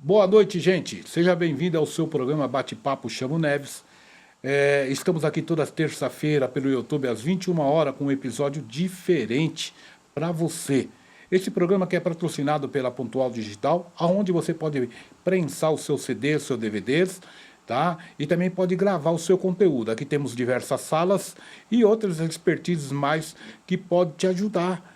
Boa noite, gente. Seja bem-vindo ao seu programa Bate-Papo Chamo Neves. Estamos aqui toda terça-feira pelo YouTube às 21 horas com um episódio diferente para você. Esse programa que é patrocinado pela Pontual Digital, onde você pode prensar o seu CD, seus DVDs, tá? E também pode gravar o seu conteúdo. Aqui temos diversas salas e outras expertises mais que podem te ajudar.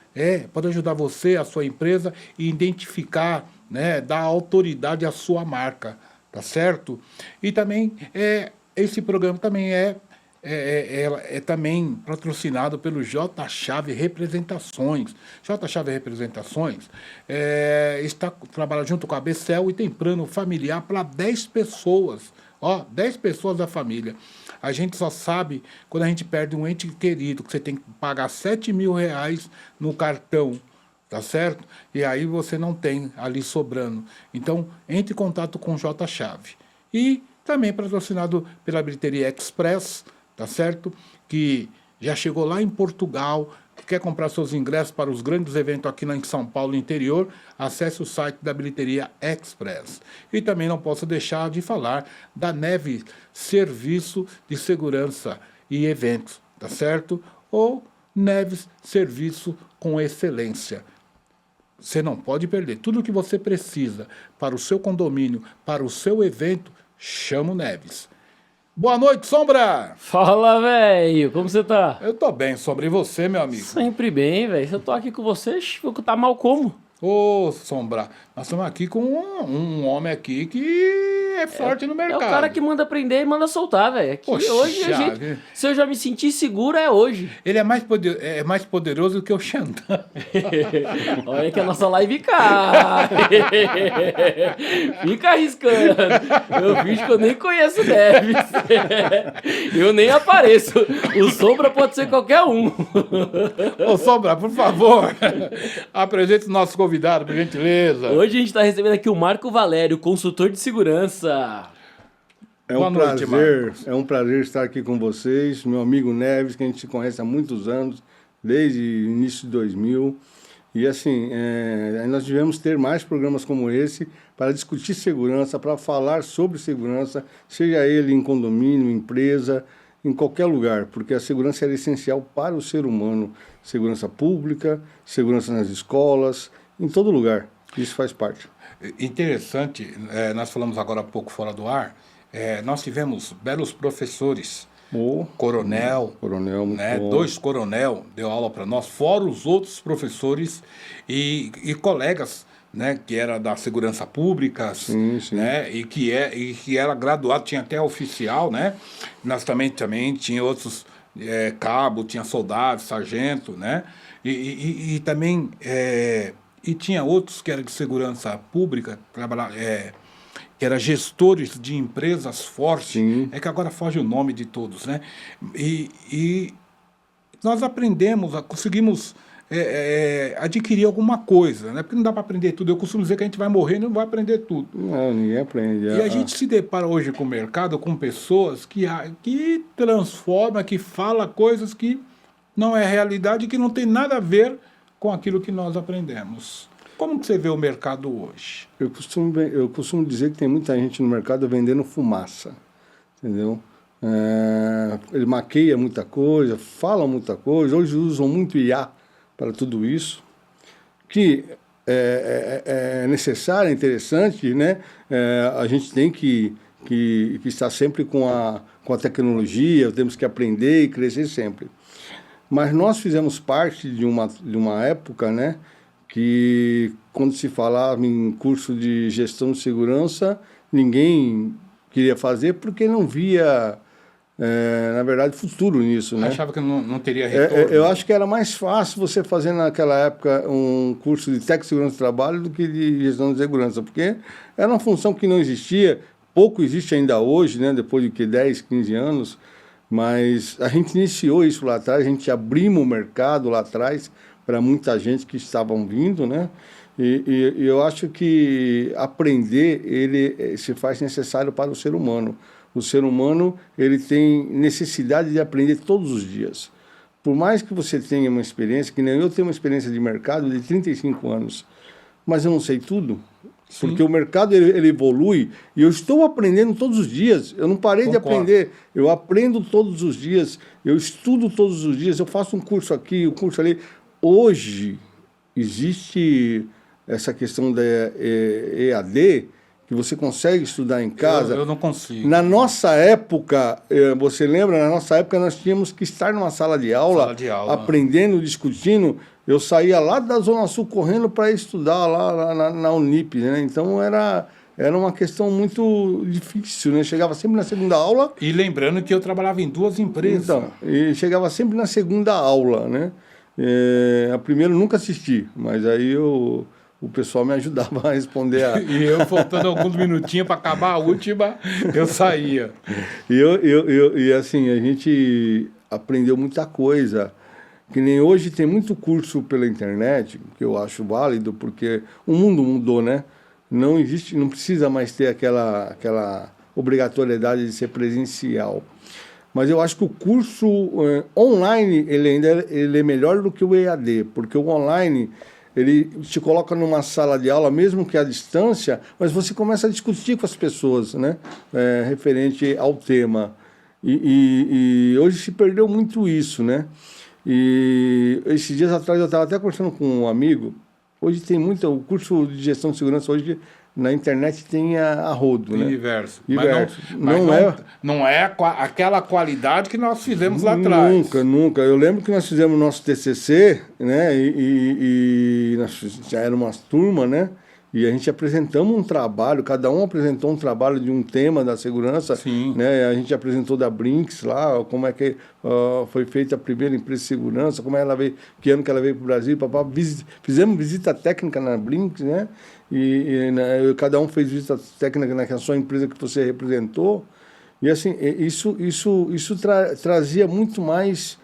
Pode ajudar você, a sua empresa, a identificar, né, dar autoridade à sua marca, tá certo? E também esse programa também é também patrocinado pelo J Chave Representações. J Chave Representações está trabalhando junto com a Becel e tem plano familiar para 10 pessoas. 10 pessoas da família. A gente só sabe quando a gente perde um ente querido, que você tem que pagar R$ 7.000 no cartão, tá certo? E aí você não tem ali sobrando. Então, entre em contato com o J Chave. E também patrocinado pela Bilheteria Express, tá certo? Que já chegou lá em Portugal, quer comprar seus ingressos para os grandes eventos aqui em São Paulo interior, acesse o site da Bilheteria Express. E também não posso deixar de falar da Neve Serviço de Segurança e Eventos, tá certo? Ou Neves Serviço com Excelência. Você não pode perder. Tudo o que você precisa para o seu condomínio, para o seu evento, chama o Neves. Boa noite, Sombra! Fala, velho! Como você tá? Eu tô bem, Sombra. E você, meu amigo? Sempre bem, velho. Se eu tô aqui com você, vou tá mal como? Ô, Sombra, nós estamos aqui com um homem aqui que é forte no mercado. É o cara que manda prender e manda soltar, velho. Aqui hoje a gente, se eu já me sentir seguro, é hoje. Ele é mais poderoso do que o Xandão. Olha que a nossa live cai. Fica arriscando. Eu finge que eu nem conheço o Neves. Eu nem apareço. O Sombra pode ser qualquer um. Ô, Sombra, por favor, apresente o nosso convidado, por gentileza. Hoje a gente está recebendo aqui o Marco Valério, consultor de segurança. É um prazer estar aqui com vocês, meu amigo Neves, que a gente se conhece há muitos anos, desde o início de 2000. E assim, nós devemos ter mais programas como esse para discutir segurança, para falar sobre segurança, seja ele em condomínio, empresa, em qualquer lugar, porque a segurança é essencial para o ser humano. Segurança pública, segurança nas escolas, em todo lugar. Isso faz parte. Interessante, nós falamos agora há pouco fora do ar, nós tivemos belos professores, coronel, né, 2 coronel deu aula para nós, fora os outros professores e colegas, né, que era da segurança pública, sim. Né, e que era graduado, tinha até oficial, né, nós também tinha outros cabo, tinha soldado, sargento, né, e também e tinha outros que eram de segurança pública, que eram gestores de empresas fortes. Sim. É que agora foge o nome de todos, né? E nós conseguimos adquirir alguma coisa, né? Porque não dá para aprender tudo. Eu costumo dizer que a gente vai morrer e não vai aprender tudo. Não, ninguém aprende. E a gente se depara hoje com o mercado, com pessoas que transformam, que falam coisas que não é realidade, que não tem nada a ver com aquilo que nós aprendemos. Como que você vê o mercado hoje? Eu costumo dizer que tem muita gente no mercado vendendo fumaça, entendeu? Ele maqueia muita coisa, fala muita coisa. Hoje usam muito IA para tudo isso, que é necessário, é interessante, né? A gente tem que estar sempre com a tecnologia, temos que aprender e crescer sempre. Mas nós fizemos parte de uma época, né, que quando se falava em curso de gestão de segurança, ninguém queria fazer porque não via, na verdade, futuro nisso, né? Achava que não teria retorno. Eu acho que era mais fácil você fazer naquela época um curso de técnico de segurança do trabalho do que de gestão de segurança, porque era uma função que não existia, pouco existe ainda hoje, né, depois de 10, 15 anos, mas a gente iniciou isso lá atrás, a gente abrimos o mercado lá atrás para muita gente que estavam vindo, né? E eu acho que aprender, ele se faz necessário para o ser humano. O ser humano, ele tem necessidade de aprender todos os dias. Por mais que você tenha uma experiência, que nem eu tenho uma experiência de mercado de 35 anos, mas eu não sei tudo, Sim. Porque o mercado ele evolui e eu estou aprendendo todos os dias. Eu não parei de Concordo. aprender. Eu aprendo todos os dias. Eu estudo todos os dias. Eu faço um curso aqui, um curso ali. Hoje existe essa questão da EAD que você consegue estudar em casa. Eu não consigo. Na nossa época, você lembra? Na nossa época nós tínhamos que estar numa sala de aula, aprendendo, discutindo. Eu saía lá da Zona Sul correndo para estudar lá na Unip, né? Então era uma questão muito difícil, né? Chegava sempre na segunda aula. E lembrando que eu trabalhava em 2 empresas. Então, e chegava sempre na segunda aula, né? A primeira eu nunca assisti, mas aí o pessoal me ajudava a responder E eu, faltando alguns minutinhos para acabar a última, eu saía. E assim, a gente aprendeu muita coisa. Que nem hoje tem muito curso pela internet, que eu acho válido, porque o mundo mudou, né? Não existe, não precisa mais ter aquela obrigatoriedade de ser presencial. Mas eu acho que o curso online, ele é melhor do que o EAD, porque o online, ele te coloca numa sala de aula, mesmo que à distância, mas você começa a discutir com as pessoas, né? Referente ao tema. E hoje se perdeu muito isso, né? E esses dias atrás eu estava até conversando com um amigo. Hoje tem muito, o curso de gestão de segurança hoje na internet tem a rodo, né? Diverso. Diverso. Mas não é aquela qualidade que nós fizemos lá atrás. Nunca. Eu lembro que nós fizemos nosso TCC, né? E nós já era uma turma, né? E a gente apresentamos um trabalho, cada um apresentou um trabalho de um tema da segurança. Sim. Né? A gente apresentou da Brinks lá, como é que foi feita a primeira empresa de segurança, como ela veio, que ano que ela veio para o Brasil. Fizemos visita técnica na Brinks, né? Cada um fez visita técnica na sua empresa que você representou. E assim, isso trazia muito mais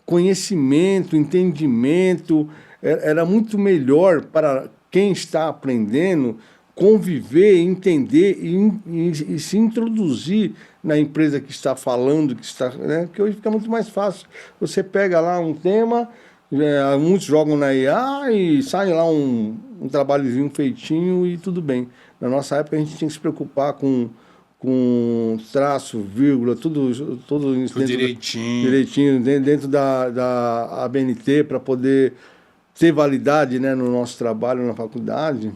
conhecimento, entendimento, era muito melhor para quem está aprendendo conviver, entender e se introduzir na empresa que está falando, né? Que hoje fica muito mais fácil. Você pega lá um tema, muitos jogam na IA e sai lá um trabalhozinho feitinho e tudo bem. Na nossa época a gente tinha que se preocupar com traço, vírgula, tudo direitinho dentro da ABNT para poder ter validade, né, no nosso trabalho na faculdade.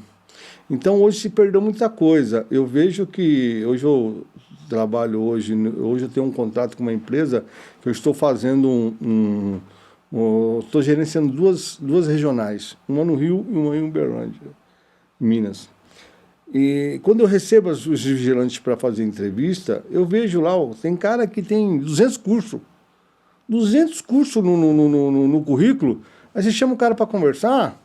Então hoje se perdeu muita coisa. Eu vejo que hoje eu trabalho hoje eu tenho um contrato com uma empresa que eu estou fazendo estou gerenciando duas regionais, uma no Rio e uma em Uberlândia, Minas. E quando eu recebo os vigilantes para fazer entrevista, eu vejo lá, tem cara que tem 200 cursos. 200 cursos no currículo. Aí você chama o cara para conversar,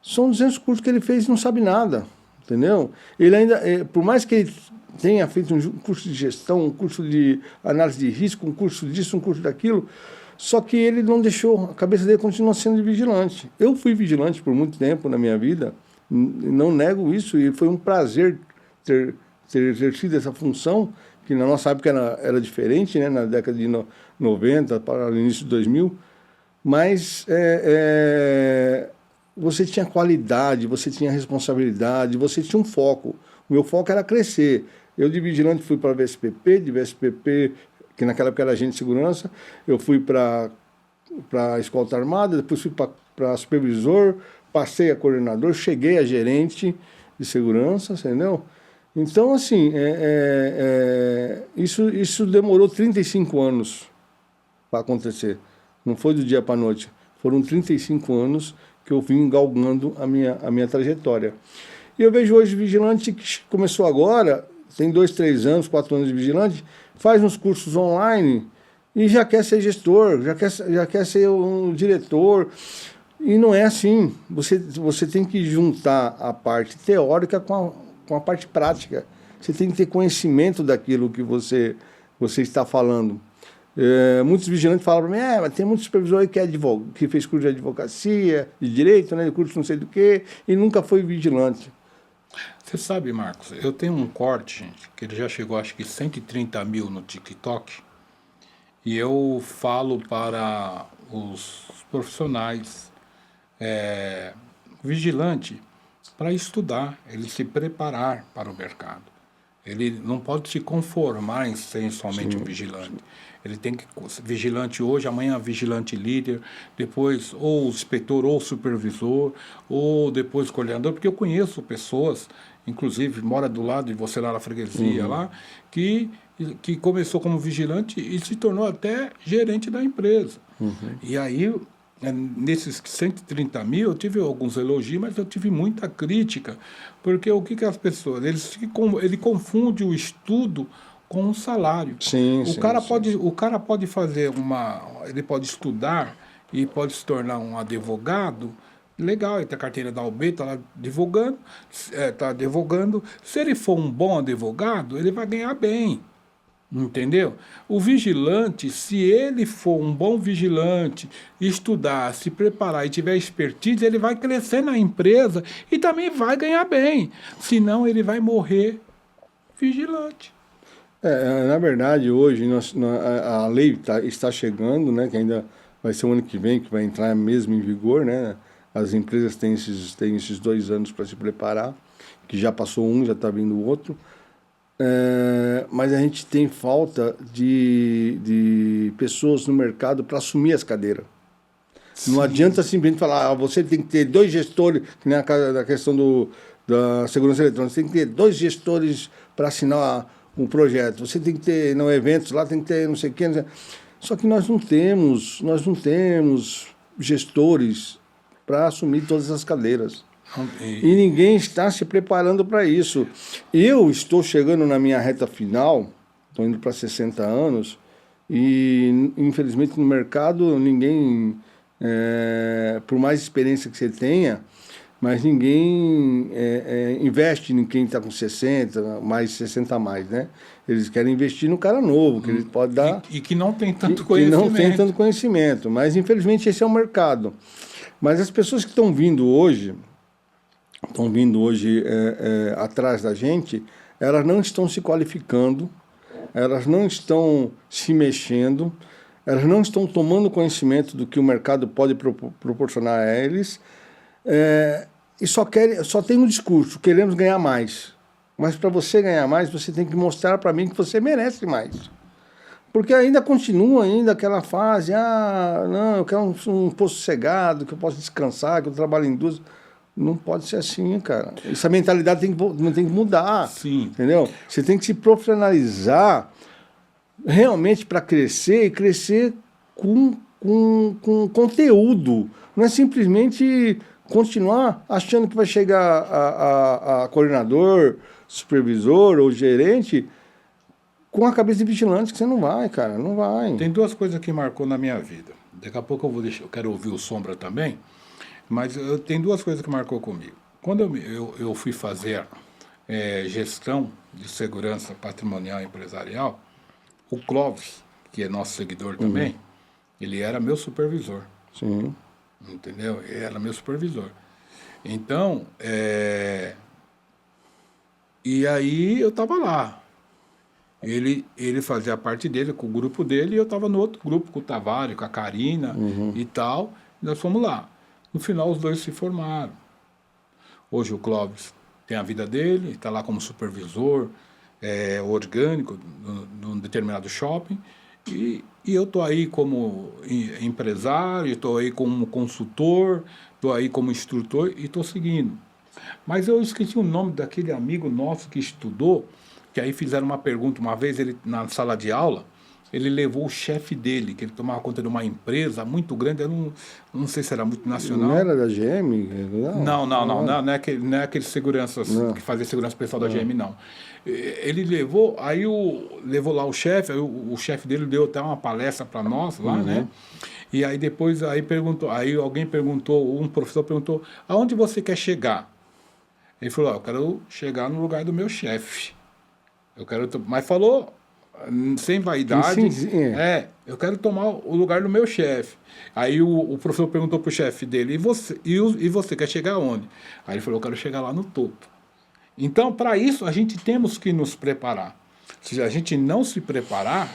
são 200 cursos que ele fez e não sabe nada, entendeu? Ele ainda, por mais que ele tenha feito um curso de gestão, um curso de análise de risco, um curso disso, um curso daquilo, só que ele não deixou, a cabeça dele continua sendo vigilante. Eu fui vigilante por muito tempo na minha vida, não nego isso, e foi um prazer ter exercido essa função, que na nossa época era diferente, né, na década de 90 para o início de 2000, mas você tinha qualidade, você tinha responsabilidade, você tinha um foco. O meu foco era crescer. Eu de vigilante fui para a VSPP, de VSPP, que naquela época era agente de segurança, eu fui para a escolta armada, depois fui para supervisor, passei a coordenador, cheguei a gerente de segurança, entendeu? Então, assim, isso demorou 35 anos para acontecer. Não foi do dia para a noite. Foram 35 anos que eu vim galgando a minha trajetória. E eu vejo hoje vigilante que começou agora, tem 2, 3 anos, 4 anos de vigilante, faz uns cursos online e já quer ser gestor, já quer ser um diretor. E não é assim. Você tem que juntar a parte teórica com a parte prática. Você tem que ter conhecimento daquilo que você está falando. Muitos vigilantes falam para mim, mas tem muito supervisor que fez curso de advocacia, de direito, né, de curso não sei do que, e nunca foi vigilante. Você sabe, Marcos, eu tenho um corte, gente, que ele já chegou acho que 130 mil no TikTok, e eu falo para os profissionais, vigilante, para estudar, ele se preparar para o mercado. Ele não pode se conformar em ser somente um vigilante. Ele tem que ser vigilante hoje, amanhã vigilante líder, depois ou inspetor ou supervisor, ou depois coordenador, porque eu conheço pessoas, inclusive mora do lado de você lá na freguesia, lá, que começou como vigilante e se tornou até gerente da empresa. E aí, nesses 130 mil, eu tive alguns elogios, mas eu tive muita crítica, porque o que as pessoas... Ele confunde o estudo com o salário. O cara pode fazer ele pode estudar e pode se tornar um advogado. Legal, ele tem a carteira da OAB, está lá advogando. Se ele for um bom advogado, ele vai ganhar bem. Entendeu? O vigilante, se ele for um bom vigilante, estudar, se preparar e tiver expertise, ele vai crescer na empresa e também vai ganhar bem. Senão, ele vai morrer vigilante. Na verdade, hoje a lei está chegando, né, que ainda vai ser o ano que vem, que vai entrar mesmo em vigor, né? As empresas têm esses 2 anos para se preparar, que já passou um, já está vindo o outro. Mas a gente tem falta de pessoas no mercado para assumir as cadeiras. Sim. Não adianta simplesmente falar, você tem que ter 2 gestores, que nem a questão da segurança eletrônica, você tem que ter 2 gestores para assinar um projeto, você tem que ter eventos lá, tem que ter não sei o quê. Só que nós não temos gestores para assumir todas as cadeiras. E ninguém está se preparando para isso. Eu estou chegando na minha reta final, estou indo para 60 anos, e infelizmente no mercado ninguém, por mais experiência que você tenha, mas ninguém investe em quem está com 60, mais 60 a mais, né? Eles querem investir no cara novo, que ele pode dar... E que não tem tanto conhecimento. Que não tem tanto conhecimento, mas infelizmente esse é o mercado. Mas as pessoas que estão vindo hoje atrás da gente, elas não estão se qualificando, elas não estão se mexendo, elas não estão tomando conhecimento do que o mercado pode proporcionar a eles, e só tem um discurso, queremos ganhar mais. Mas para você ganhar mais, você tem que mostrar para mim que você merece mais. Porque ainda continua aquela fase, não, eu quero um posto sossegado, que eu possa descansar, que eu trabalho em indústria. Não pode ser assim, cara. Essa mentalidade tem que mudar. Sim. Entendeu? Você tem que se profissionalizar realmente para crescer, e crescer com conteúdo. Não é simplesmente continuar achando que vai chegar a coordenador, supervisor ou gerente com a cabeça de vigilante, que você não vai, cara. Não vai. Tem 2 coisas que marcou na minha vida. Daqui a pouco eu quero ouvir o Sombra também. Mas tem 2 coisas que marcou comigo. Quando eu fui fazer gestão de segurança patrimonial e empresarial, o Clóvis, que é nosso seguidor também, ele era meu supervisor. Sim. Entendeu? Ele era meu supervisor. Então, e aí eu estava lá. Ele fazia a parte dele, com o grupo dele, e eu estava no outro grupo, com o Tavares, com a Karina e tal. E nós fomos lá. No final, os 2 se formaram. Hoje o Clóvis tem a vida dele, está lá como supervisor orgânico num determinado shopping, e eu estou aí como empresário, estou aí como consultor, estou aí como instrutor e estou seguindo. Mas eu esqueci o nome daquele amigo nosso que estudou, que aí fizeram uma pergunta, uma vez ele na sala de aula, ele levou o chefe dele, que ele tomava conta de uma empresa muito grande, eu não sei se era multinacional. Não era da GM? Não é aquele segurança que fazia segurança pessoal da GM, não. Ele levou, levou lá o chefe, o chefe dele deu até uma palestra para nós lá, né? E aí depois, alguém perguntou, um professor perguntou, aonde você quer chegar? Ele falou, eu quero chegar no lugar do meu chefe. Mas falou... sem vaidade, eu quero tomar o lugar do meu chefe. Aí o professor perguntou para o chefe dele, e você quer chegar aonde? Aí ele falou, eu quero chegar lá no topo. Então, para isso, a gente temos que nos preparar. Se a gente não se preparar,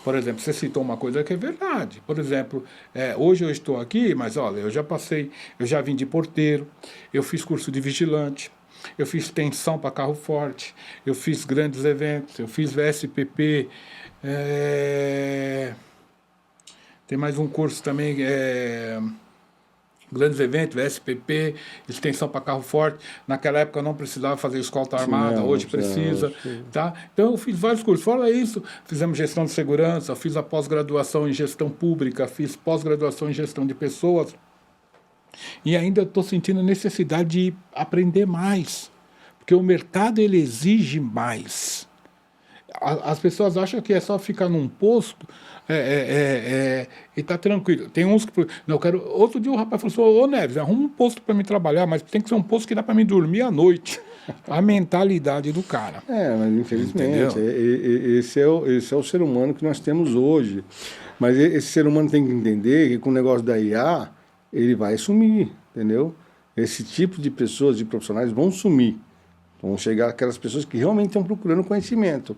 Por exemplo, você citou uma coisa que é verdade. Por exemplo, hoje eu estou aqui, mas olha, eu já vim de porteiro, eu fiz curso de vigilante, eu fiz tensão para carro forte, eu fiz grandes eventos, eu fiz VSPP, tem mais um curso também, grandes eventos, VSPP, extensão para carro forte. Naquela época eu não precisava fazer escolta armada, Não, hoje não, precisa. sim. Tá? Então eu fiz vários cursos. Fora isso, fizemos gestão de segurança, fiz a pós-graduação em gestão pública, fiz pós-graduação em gestão de pessoas. E ainda estou sentindo a necessidade de aprender mais, porque o mercado ele exige mais. As pessoas acham que é só ficar num posto e tá tranquilo. Tem uns que... Não, eu quero... Outro dia o rapaz falou assim, ô Neves, arruma um posto para me trabalhar, mas tem que ser um posto que dá para me dormir à noite. A mentalidade do cara. Mas infelizmente, esse é o ser humano que nós temos hoje. Mas esse ser humano tem que entender que com o negócio da IA, ele vai sumir, entendeu? Esse tipo de pessoas, de profissionais, vão sumir. Vão chegar aquelas pessoas que realmente estão procurando conhecimento.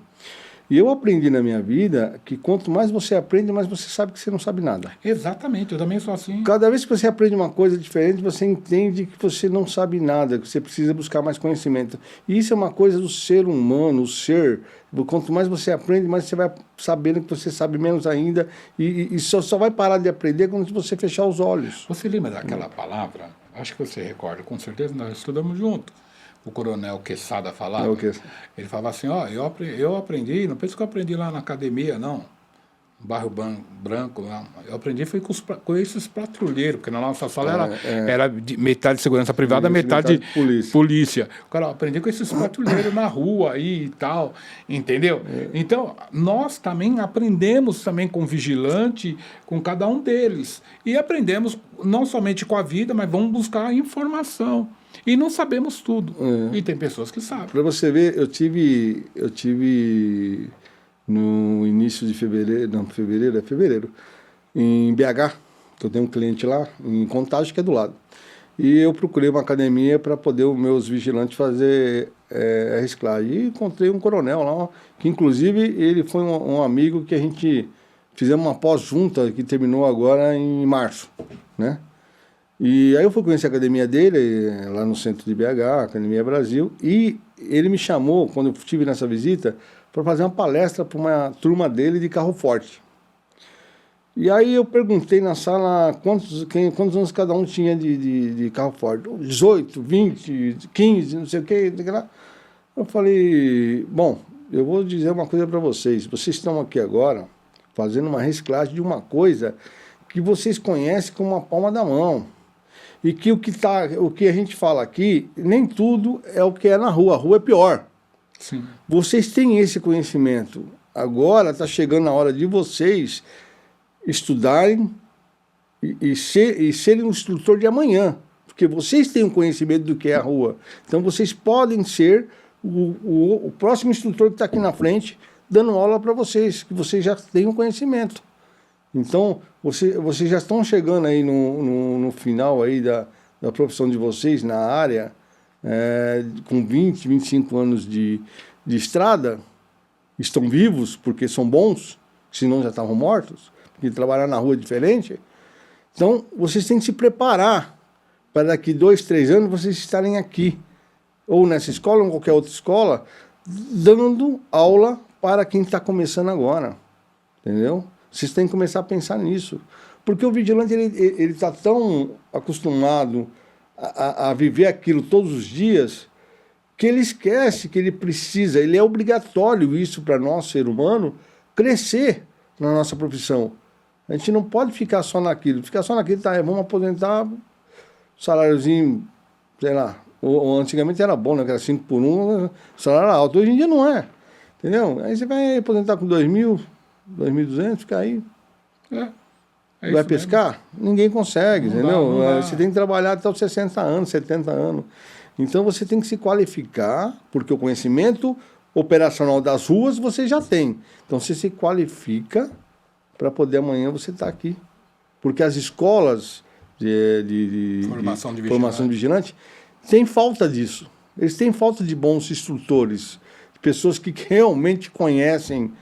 E eu aprendi na minha vida que quanto mais você aprende, mais você sabe que você não sabe nada. Exatamente, eu também sou assim. Cada vez que você aprende uma coisa diferente, você entende que você não sabe nada, que você precisa buscar mais conhecimento. E isso é uma coisa do ser humano, o ser. Quanto mais você aprende, mais você vai sabendo que você sabe menos ainda. E só vai parar de aprender quando você fechar os olhos. Você lembra daquela palavra? Acho que você recorda, com certeza nós estudamos junto. O coronel Quesada falava. Ele falava assim, eu aprendi, não penso que eu aprendi lá na academia, não. No bairro Branco, lá. Eu aprendi foi com esses patrulheiros, porque na nossa sala era metade de segurança privada, metade polícia. Cara, eu aprendi com esses patrulheiros na rua aí e tal, entendeu? Então, nós também aprendemos também com vigilante, com cada um deles. E aprendemos não somente com a vida, mas vamos buscar informação. E não sabemos tudo. E tem pessoas que sabem. Para você ver, eu tive no início de fevereiro, em BH, que eu tenho um cliente lá, em Contagem, que é do lado. E eu procurei uma academia para poder os meus vigilantes fazer a reciclagem. E encontrei um coronel lá, que inclusive ele foi um amigo que a gente fizemos uma pós-junta, que terminou agora em março, né? E aí eu fui conhecer a academia dele, lá no centro de BH, Academia Brasil, e ele me chamou, quando eu estive nessa visita, para fazer uma palestra para uma turma dele de carro forte. E aí eu perguntei na sala quantos anos cada um tinha de carro forte. 18, 20, 15, não sei o que. Eu falei, bom, eu vou dizer uma coisa para vocês. Vocês estão aqui agora fazendo uma reciclagem de uma coisa que vocês conhecem como a palma da mão. E que o que a gente fala aqui, nem tudo é o que é na rua. A rua é pior. Sim. Vocês têm esse conhecimento. Agora está chegando a hora de vocês estudarem e serem um instrutor de amanhã. Porque vocês têm um conhecimento do que é a rua. Então vocês podem ser o próximo instrutor que está aqui na frente, dando aula para vocês, que vocês já têm um conhecimento. Então, vocês já estão chegando aí no final aí da profissão de vocês, na área, com 20, 25 anos de estrada, estão vivos porque são bons, senão já estavam mortos, porque trabalhar na rua é diferente. Então, vocês têm que se preparar para daqui 2, 3 anos vocês estarem aqui, ou nessa escola, ou em qualquer outra escola, dando aula para quem está começando agora, entendeu? Vocês têm que começar a pensar nisso. Porque o vigilante ele está tão acostumado a viver aquilo todos os dias que ele esquece que ele precisa, ele é obrigatório isso para nós, ser humano, crescer na nossa profissão. A gente não pode ficar só naquilo. Ficar só naquilo, tá, vamos aposentar, saláriozinho, sei lá, ou antigamente era bom, né, que era 5 por 1, salário alto. Hoje em dia não é, entendeu? Aí você vai aposentar com 2.000, 2.200, fica aí. Vai pescar? Mesmo. Ninguém consegue, não entendeu? Dá. Você tem que trabalhar até os 60 anos, 70 anos. Então você tem que se qualificar, porque o conhecimento operacional das ruas você já tem. Então você se qualifica para poder amanhã você estar aqui. Porque as escolas de formação de vigilante têm falta disso. Eles têm falta de bons instrutores, pessoas que realmente conhecem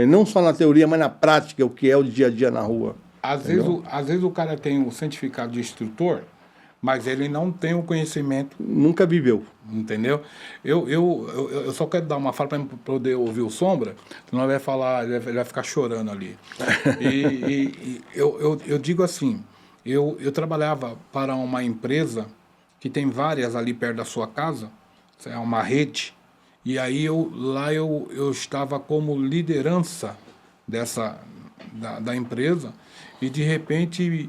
não só na teoria, mas na prática, o que é o dia a dia na rua. Às vezes o cara tem o certificado de instrutor, mas ele não tem o conhecimento. Nunca viveu. Entendeu? Eu só quero dar uma fala para poder ouvir o Sombra, senão ele vai falar, ele vai ficar chorando ali. Eu digo assim, eu trabalhava para uma empresa que tem várias ali perto da sua casa, é uma rede, e aí lá eu estava como liderança da empresa, e de repente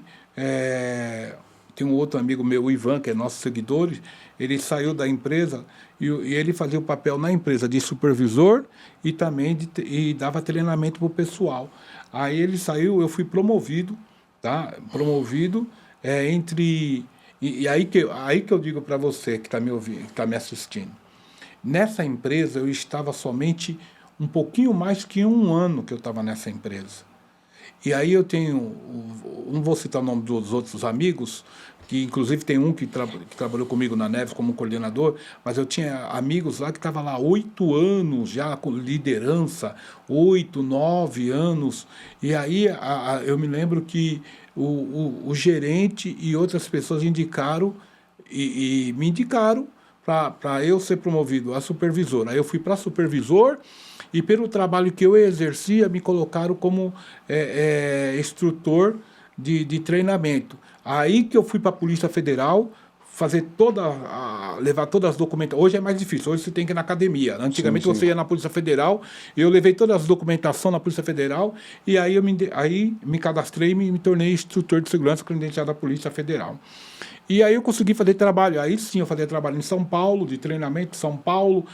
tem um outro amigo meu, o Ivan, que é nosso seguidor, ele saiu da empresa e ele fazia o papel na empresa de supervisor e também e dava treinamento para o pessoal. Aí ele saiu, eu fui promovido, tá? Promovido e aí que eu digo para você que está me ouvindo, que está me assistindo. Nessa empresa eu estava somente um pouquinho mais que 1 ano que eu estava nessa empresa. E aí eu tenho, não vou citar o nome dos outros amigos, que inclusive tem um que trabalhou comigo na Neves como coordenador, mas eu tinha amigos lá que estavam lá 8 anos já com liderança, 8, 9 anos. E aí eu me lembro que o gerente e outras pessoas indicaram e me indicaram para eu ser promovido a supervisor. Aí eu fui para supervisor e pelo trabalho que eu exercia, me colocaram como instrutor de treinamento. Aí que eu fui para a Polícia Federal fazer levar todas as documentações. Hoje é mais difícil, hoje você tem que ir na academia. Antigamente sim. Você ia na Polícia Federal, eu levei todas as documentações na Polícia Federal e aí eu me cadastrei e me tornei instrutor de segurança credenciado da Polícia Federal. E aí eu consegui fazer trabalho, aí sim eu fazia trabalho em São Paulo, de treinamento em São Paulo,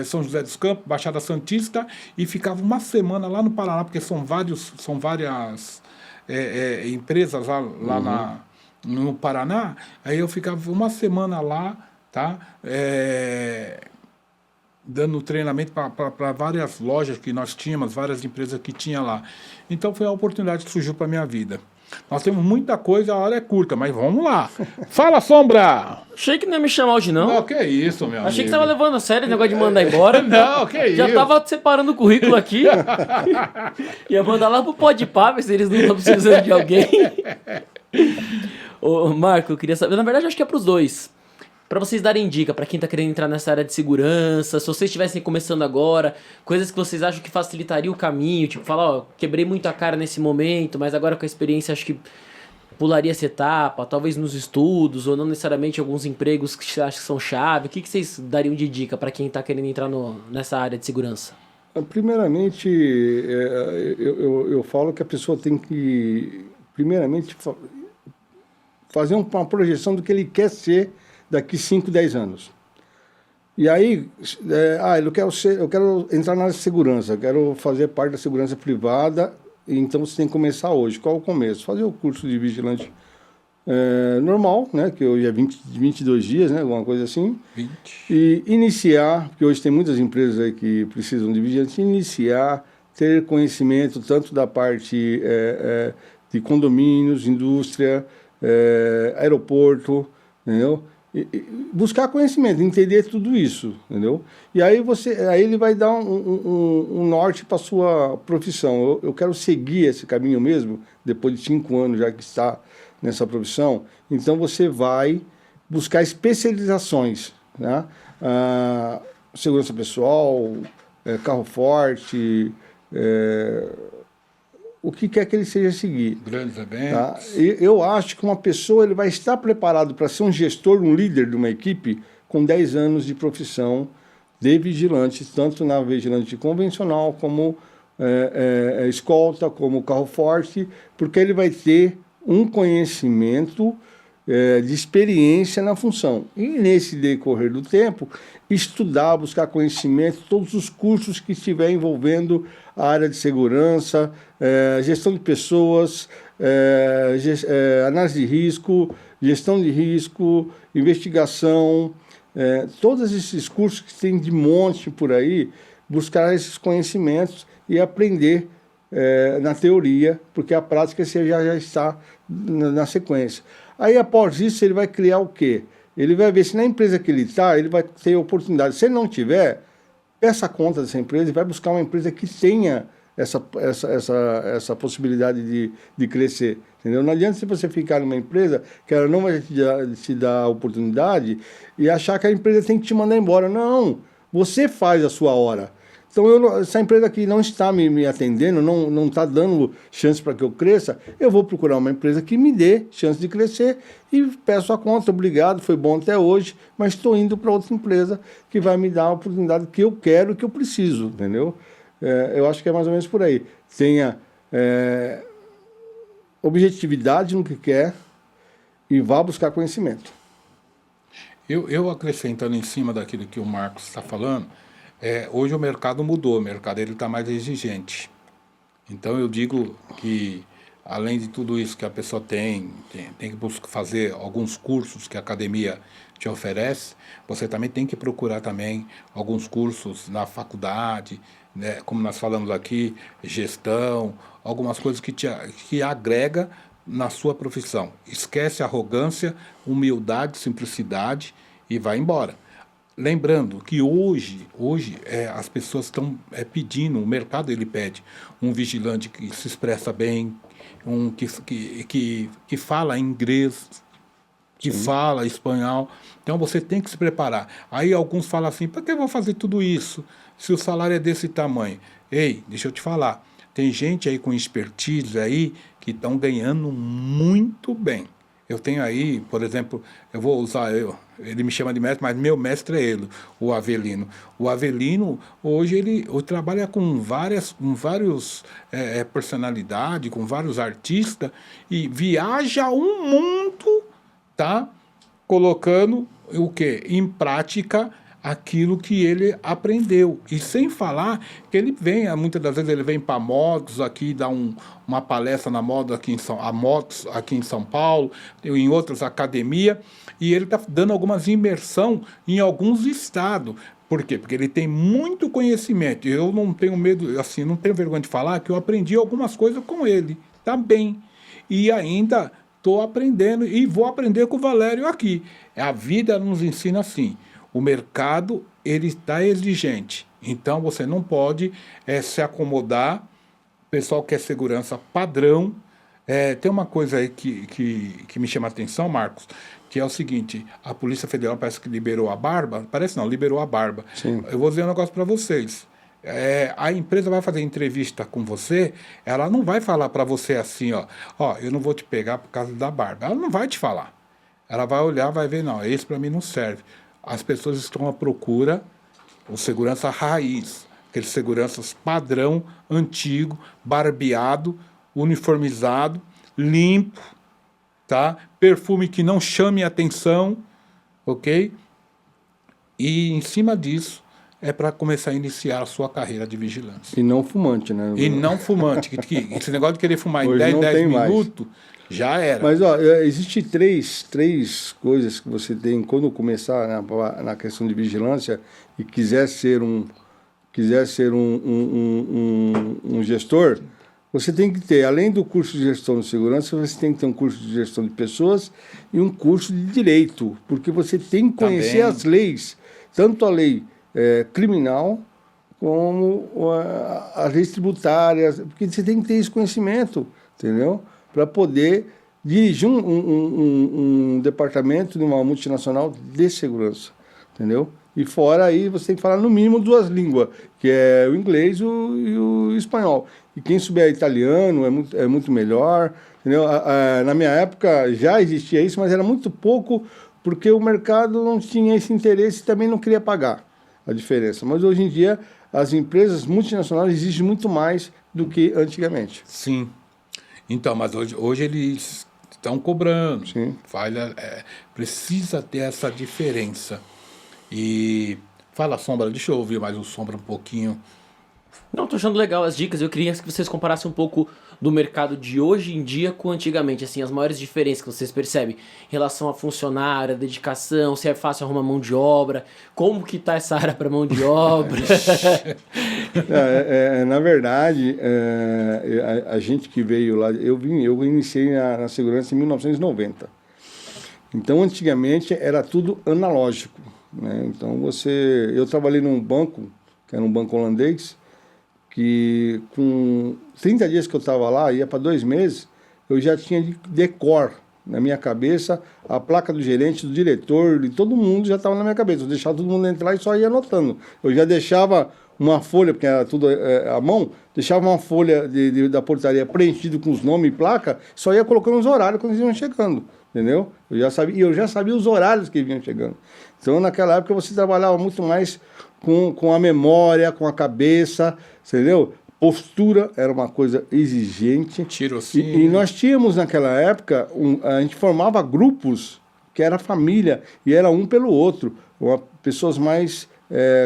São José dos Campos, Baixada Santista, e ficava uma semana lá no Paraná, porque são várias empresas lá no Paraná, aí eu ficava uma semana lá, tá? Dando treinamento para várias lojas que nós tínhamos, várias empresas que tinha lá. Então foi a oportunidade que surgiu para a minha vida. Nós temos muita coisa, a hora é curta, mas vamos lá. Fala, Sombra! Achei que não ia me chamar hoje, não. Não, que isso, meu amigo. Achei que você estava levando a sério o negócio de mandar embora. Não, que isso. Já estava separando o currículo aqui. Ia mandar lá pro Podpah, ver se eles não estão precisando de alguém. Ô, Marco, eu queria saber... Na verdade, eu acho que é pros dois. Para vocês darem dica para quem tá querendo entrar nessa área de segurança, se vocês estivessem começando agora, coisas que vocês acham que facilitaria o caminho, tipo, falar, ó, quebrei muito a cara nesse momento, mas agora com a experiência acho que pularia essa etapa, talvez nos estudos, ou não necessariamente alguns empregos que você acha que são chave. O que vocês dariam de dica para quem tá querendo entrar nessa área de segurança? Primeiramente, eu falo que a pessoa tem que, primeiramente, fazer uma projeção do que ele quer ser daqui 5, 10 anos. E aí, eu quero entrar na segurança, eu quero fazer parte da segurança privada, então você tem que começar hoje. Qual é o começo? Fazer o curso de vigilante normal, né, que hoje é 22 dias, né, alguma coisa assim. 20. E iniciar, porque hoje tem muitas empresas aí que precisam de vigilante, ter conhecimento tanto da parte de condomínios, indústria, aeroporto, entendeu? Buscar conhecimento, entender tudo isso, entendeu? E aí ele vai dar um norte para a sua profissão. Eu quero seguir esse caminho mesmo, depois de 5 anos já que está nessa profissão. Então você vai buscar especializações, né? Segurança pessoal, carro forte, o que quer que ele seja seguir. Grandes eventos. Tá? Eu acho que uma pessoa ele vai estar preparado para ser um gestor, um líder de uma equipe com 10 anos de profissão de vigilante, tanto na vigilante convencional como escolta, como carro forte, porque ele vai ter um conhecimento de experiência na função. E nesse decorrer do tempo, estudar, buscar conhecimento, todos os cursos que estiver envolvendo a área de segurança, gestão de pessoas, análise de risco, gestão de risco, investigação, todos esses cursos que tem de monte por aí, buscar esses conhecimentos e aprender na teoria, porque a prática você já está na sequência. Aí, após isso, ele vai criar o quê? Ele vai ver se na empresa que ele está, ele vai ter oportunidade. Se ele não tiver, peça conta dessa empresa e vai buscar uma empresa que tenha essa possibilidade de crescer. Entendeu? Não adianta se você ficar numa empresa que ela não vai te dar oportunidade e achar que a empresa tem que te mandar embora. Não, você faz a sua hora. Então, essa empresa aqui não está me atendendo, não está dando chance para que eu cresça, eu vou procurar uma empresa que me dê chance de crescer e peço a conta, obrigado, foi bom até hoje, mas estou indo para outra empresa que vai me dar a oportunidade que eu quero e que eu preciso, entendeu? Eu acho que é mais ou menos por aí. Tenha objetividade no que quer e vá buscar conhecimento. Eu acrescentando em cima daquilo que o Marcos está falando, hoje o mercado mudou, o mercado está mais exigente. Então eu digo que, além de tudo isso que a pessoa tem que fazer alguns cursos que a academia te oferece, você também tem que procurar também alguns cursos na faculdade, né, como nós falamos aqui, gestão, algumas coisas que agrega na sua profissão. Esquece a arrogância, humildade, simplicidade e vai embora. Lembrando que hoje as pessoas estão pedindo, o mercado ele pede um vigilante que se expressa bem, que fala inglês, que fala espanhol. Então você tem que se preparar. Aí alguns falam assim, por que eu vou fazer tudo isso se o salário é desse tamanho? Ei, deixa eu te falar, tem gente aí com expertise aí que estão ganhando muito bem. Eu tenho aí, por exemplo, eu vou usar, ele me chama de mestre, mas meu mestre é ele, o Avelino. O Avelino, hoje, ele trabalha com várias personalidades, com vários artistas, e viaja o mundo, tá? Colocando o quê? Em prática aquilo que ele aprendeu. E sem falar que ele vem, muitas das vezes ele vem para a Modos aqui, dá uma palestra na Modos aqui em São Paulo, em outras academias, e ele está dando algumas imersão em alguns estados. Por quê? Porque ele tem muito conhecimento. Eu não tenho medo, assim, não tenho vergonha de falar que eu aprendi algumas coisas com ele também. E ainda estou aprendendo e vou aprender com o Valério aqui. A vida nos ensina assim. O mercado ele está exigente, então você não pode se acomodar. O pessoal quer segurança padrão. Tem uma coisa aí que me chama a atenção, Marcos, que é o seguinte: a Polícia Federal parece que liberou a barba. Parece não, liberou a barba. Sim. Eu vou dizer um negócio para vocês. A empresa vai fazer entrevista com você, ela não vai falar para você assim, ó, eu não vou te pegar por causa da barba. Ela não vai te falar. Ela vai olhar, vai ver, não, esse para mim não serve. As pessoas estão à procura o segurança raiz, aqueles seguranças padrão, antigo, barbeado, uniformizado, limpo, tá? Perfume que não chame atenção, ok? E em cima disso é para começar a iniciar a sua carreira de vigilância. E não fumante, né? E não fumante, que esse negócio de querer fumar em Hoje 10 minutos, já era. Mas, existe três coisas que você tem quando começar na questão de vigilância e quiser ser um gestor, você tem que ter, além do curso de gestão de segurança, você tem que ter um curso de gestão de pessoas e um curso de direito, porque você tem que conhecer as leis, tanto a lei criminal como as leis tributárias, porque você tem que ter esse conhecimento, entendeu? Para poder dirigir um departamento de uma multinacional de segurança, entendeu? E fora aí você tem que falar no mínimo 2 línguas, que é o inglês e o espanhol. E quem souber italiano é muito melhor, entendeu? Na minha época já existia isso, mas era muito pouco, porque o mercado não tinha esse interesse e também não queria pagar a diferença. Mas hoje em dia as empresas multinacionais exigem muito mais do que antigamente. Sim. Então, mas hoje eles estão cobrando. Sim. Precisa ter essa diferença. E fala, Sombra, deixa eu ouvir mais o Sombra um pouquinho. Não, tô achando legal as dicas. Eu queria que vocês comparassem um pouco do mercado de hoje em dia com antigamente, assim, as maiores diferenças que vocês percebem em relação a funcionário, a dedicação, se é fácil arrumar mão de obra, como que tá essa área para mão de obra. Na verdade, a gente que veio lá, eu iniciei na segurança em 1990. Então, antigamente, era tudo analógico, né? Então, eu trabalhei num banco, que era um banco holandês, que com 30 dias que eu estava lá, ia para 2 meses, eu já tinha de decor na minha cabeça, a placa do gerente, do diretor, de todo mundo já estava na minha cabeça. Eu deixava todo mundo entrar e só ia anotando. Eu já deixava uma folha, porque era tudo à mão, deixava uma folha da portaria preenchida com os nomes e placa, só ia colocando os horários quando eles iam chegando, entendeu? Eu já sabia os horários que vinham chegando. Então, naquela época, você trabalhava muito mais com a memória, com a cabeça, entendeu? Postura era uma coisa exigente. Tirocínio. E nós tínhamos, naquela época, a gente formava grupos que era família, e era um pelo outro. Pessoas mais,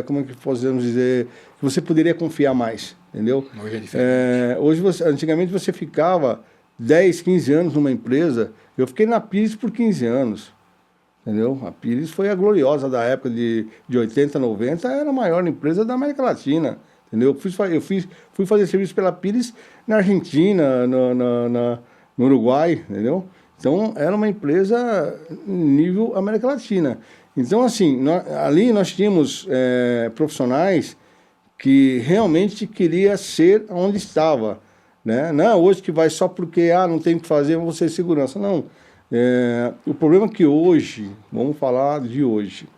como é que podemos dizer, que você poderia confiar mais, entendeu? Hoje é diferente. Antigamente você ficava 10, 15 anos numa empresa. Eu fiquei na Pires por 15 anos. Entendeu? A Pires foi a gloriosa da época de 80, 90, era a maior empresa da América Latina. Entendeu? Fui fazer serviço pela Pires na Argentina, no Uruguai, entendeu? Então, era uma empresa nível América Latina. Então, assim, ali nós tínhamos profissionais que realmente queria ser onde estava. Né? Não é hoje que vai só porque não tem o que fazer, vou ser segurança. Não. O problema é que hoje, vamos falar de hoje,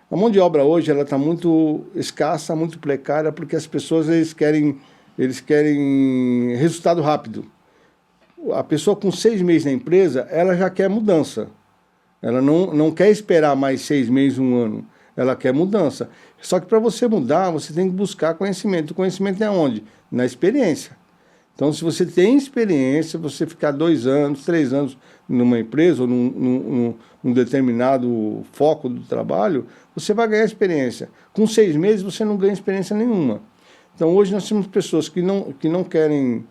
a mão de obra hoje ela está muito escassa, muito precária, porque as pessoas eles querem resultado rápido. A pessoa com 6 meses na empresa, ela já quer mudança. Ela não quer esperar mais 6 meses, 1 ano. Ela quer mudança. Só que para você mudar, você tem que buscar conhecimento. O conhecimento é onde? Na experiência. Então, se você tem experiência, você ficar 2 anos, 3 anos numa empresa ou num determinado foco do trabalho, você vai ganhar experiência. Com 6 meses, você não ganha experiência nenhuma. Então, hoje nós temos pessoas que não querem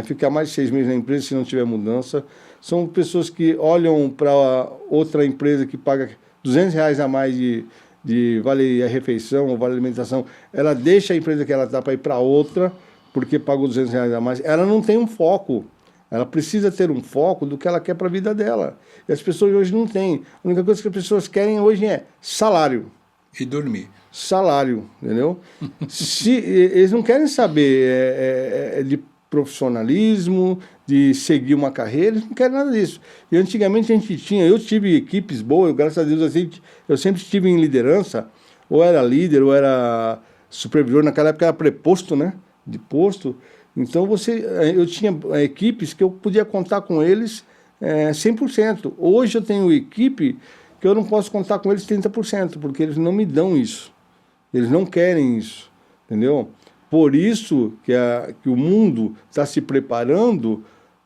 ficar mais de 6 meses na empresa se não tiver mudança. São pessoas que olham para outra empresa que paga R$200 a mais de vale a refeição ou vale alimentação. Ela deixa a empresa que ela está para ir para outra, porque pagou R$200 a mais. Ela não tem um foco. Ela precisa ter um foco do que ela quer para a vida dela. E as pessoas hoje não têm. A única coisa que as pessoas querem hoje é salário. E dormir. Salário, entendeu? Eles não querem saber de profissionalismo, de seguir uma carreira, eles não querem nada disso. E antigamente eu tive equipes boas, graças a Deus, assim, eu sempre estive em liderança, ou era líder, ou era supervisor, naquela época era preposto, né? De posto. Então eu tinha equipes que eu podia contar com eles 100%. Hoje eu tenho equipe que eu não posso contar com eles 30%, porque eles não me dão isso. Eles não querem isso, entendeu? Por isso que o mundo está se preparando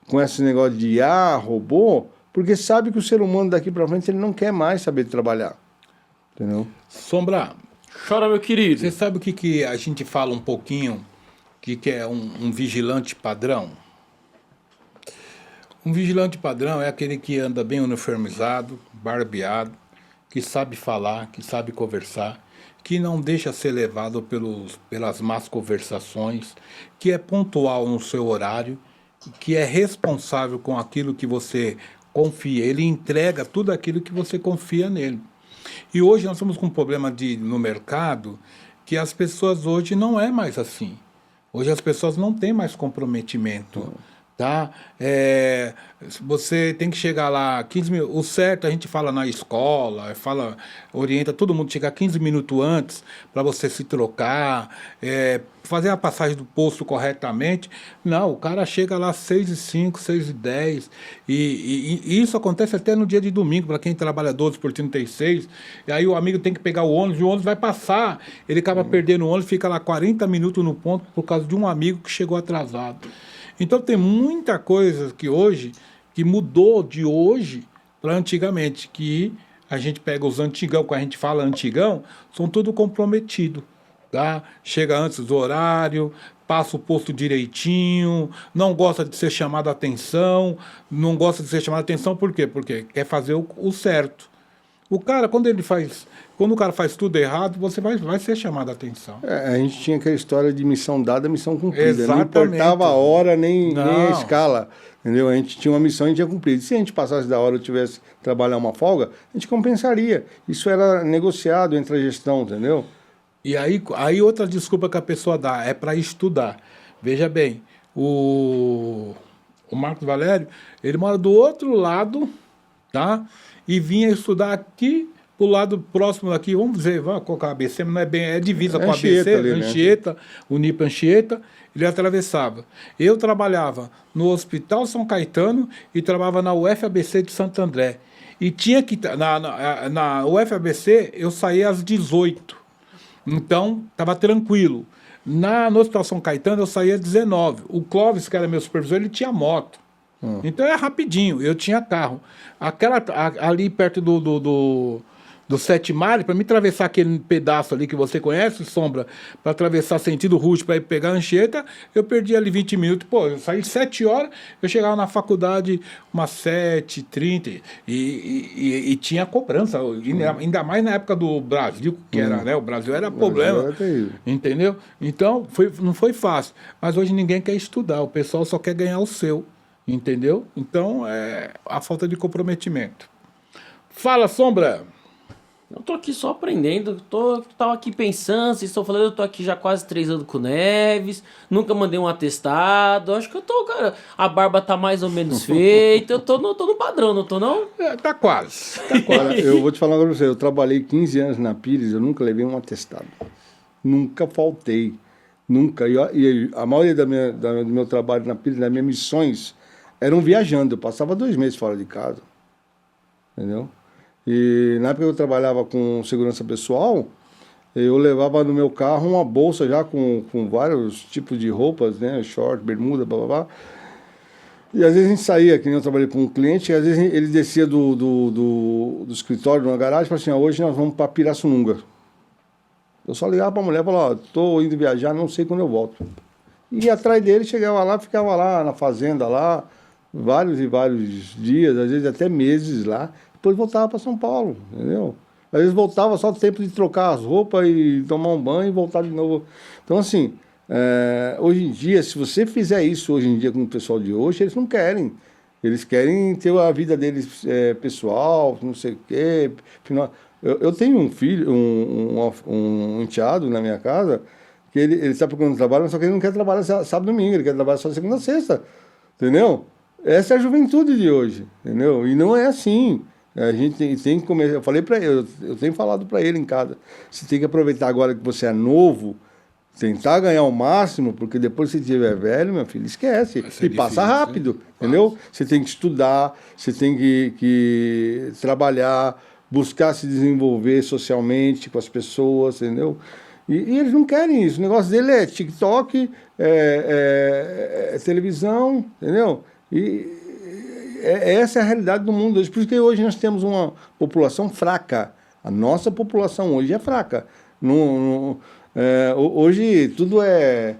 com esse negócio de IA, robô, porque sabe que o ser humano daqui para frente ele não quer mais saber trabalhar, entendeu? Sombra, Chora, meu querido. você sabe o que a gente fala um pouquinho, que é um vigilante padrão? Um vigilante padrão é aquele que anda bem uniformizado, barbeado, que sabe falar, que sabe conversar, que não deixa ser levado pelas más conversações, que é pontual no seu horário, que é responsável com aquilo que você confia. Ele entrega tudo aquilo que você confia nele. E hoje nós estamos com um problema no mercado que as pessoas hoje não é mais assim. Hoje as pessoas não têm mais comprometimento. Tá? Você tem que chegar lá 15 minutos. O certo a gente fala na escola, orienta todo mundo a chegar 15 minutos antes para você se trocar, fazer a passagem do posto corretamente. Não, o cara chega lá 6h05, 6h10, e isso acontece até no dia de domingo, para quem trabalha 12/36, e aí o amigo tem que pegar o ônibus, e o ônibus vai passar, ele acaba perdendo o ônibus, fica lá 40 minutos no ponto por causa de um amigo que chegou atrasado. Então tem muita coisa que mudou de hoje para antigamente, que a gente pega os antigão, quando a gente fala antigão, são tudo comprometido, tá? Chega antes do horário, passa o posto direitinho, não gosta de ser chamado a atenção, por quê? Porque quer fazer o certo. O cara, quando o cara faz tudo errado, você vai ser chamado a atenção. A gente tinha aquela história de missão dada, missão cumprida. Exatamente. Não importava a hora nem a escala. Entendeu? A gente tinha uma missão e a gente tinha cumprido. Se a gente passasse da hora e tivesse que trabalhar uma folga, a gente compensaria. Isso era negociado entre a gestão, entendeu? E aí outra desculpa que a pessoa dá é para estudar. Veja bem, o Marcos Valério, ele mora do outro lado, tá? E vinha estudar aqui pro lado próximo daqui, vamos dizer, vamos colocar a ABC, mas não é bem, é divisa com a Anchieta ABC, ali, né? Anchieta, Unip Anchieta, ele atravessava. Eu trabalhava no Hospital São Caetano e trabalhava na UFABC de Santo André. E tinha que, na UFABC, eu saía às 18. Então, estava tranquilo. No Hospital São Caetano, eu saía às 19. O Clóvis, que era meu supervisor, ele tinha moto. Então, era rapidinho. Eu tinha carro. Ali perto do Sete Mares, para me atravessar aquele pedaço ali que você conhece, Sombra, para atravessar sentido Ruxo, para ir pegar a Anchieta, eu perdi ali 20 minutos. Pô, eu saí 7 horas, eu chegava na faculdade umas 7h30 e tinha cobrança. Ainda mais na época do Brasil, que era, né? O Brasil era problema. Entendeu? Então, não foi fácil. Mas hoje ninguém quer estudar, o pessoal só quer ganhar o seu. Entendeu? Então, é a falta de comprometimento. Fala, Sombra! Eu tô aqui só aprendendo, tava aqui pensando, vocês estão falando, eu tô aqui já quase 3 anos com o Neves, nunca mandei um atestado, acho que eu tô, cara, a barba tá mais ou menos feita, eu tô no padrão, não tô não? Tá quase, tá quase. Olha, eu vou te falar uma coisa pra você, eu trabalhei 15 anos na Pires, eu nunca levei um atestado, nunca faltei, nunca, e a maioria do meu trabalho na Pires, das minhas missões, eram viajando, eu passava 2 meses fora de casa, entendeu? E na época que eu trabalhava com segurança pessoal, eu levava no meu carro uma bolsa já com vários tipos de roupas, né? Short, bermuda, blá blá blá. E às vezes a gente saía, que nem eu trabalhei com um cliente, e às vezes ele descia do escritório, de uma garagem, e falava assim, hoje nós vamos para Pirassununga. Eu só ligava para a mulher e falava, tô indo viajar, não sei quando eu volto. E atrás dele, chegava lá, ficava lá na fazenda, lá, vários e vários dias, às vezes até meses lá. Depois voltava para São Paulo, entendeu? Às vezes voltava só o tempo de trocar as roupas e tomar um banho e voltar de novo. Então, assim, hoje em dia, se você fizer isso hoje em dia com o pessoal de hoje, eles não querem. Eles querem ter a vida deles pessoal, não sei o quê. Eu tenho um filho, um enteado na minha casa, que ele está procurando trabalho, mas só que ele não quer trabalhar sábado e domingo, ele quer trabalhar só segunda a sexta, entendeu? Essa é a juventude de hoje, entendeu? E não é assim. A gente tem que começar. Eu falei para ele, eu tenho falado para ele em casa. Você tem que aproveitar agora que você é novo, tentar ganhar o máximo, porque depois que você estiver velho, meu filho, esquece. E passa rápido, entendeu? Você tem que estudar, você tem que trabalhar, buscar se desenvolver socialmente com as pessoas, entendeu? E eles não querem isso. O negócio dele é TikTok, televisão, entendeu? Essa é a realidade do mundo hoje. Por isso que hoje nós temos uma população fraca. A nossa população hoje é fraca. Hoje tudo é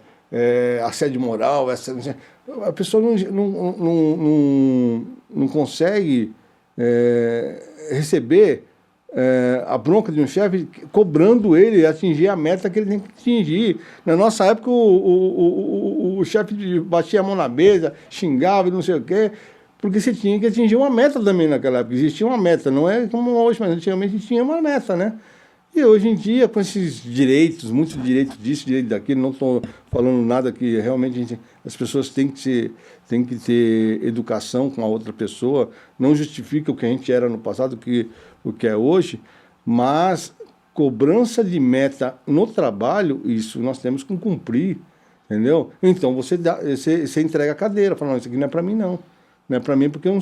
assédio moral. A pessoa não consegue receber a bronca de um chefe cobrando ele atingir a meta que ele tem que atingir. Na nossa época, o chefe batia a mão na mesa, xingava e não sei o quê, porque você tinha que atingir uma meta também naquela época. Existia uma meta, não é como hoje, mas antigamente tinha uma meta, né? E hoje em dia, com esses direitos, muitos direitos disso, direito daquilo, não estou falando nada que realmente as pessoas têm que ter educação com a outra pessoa, não justifica o que a gente era no passado, o que é hoje, mas cobrança de meta no trabalho, isso nós temos que cumprir, entendeu? Então você entrega a cadeira, fala, não, isso aqui não é para mim não. Não é para mim porque eu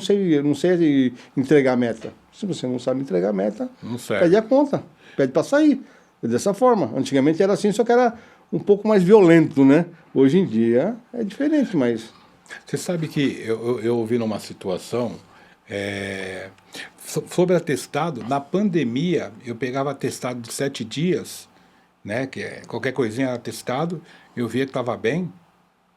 não sei entregar meta. Se você não sabe entregar meta, pede a conta, pede para sair. É dessa forma. Antigamente era assim, só que era um pouco mais violento, né? Hoje em dia é diferente, mas... Você sabe que eu ouvi numa situação sobre atestado. Na pandemia, eu pegava atestado de 7 dias, né? Que qualquer coisinha era atestado, eu via que estava bem,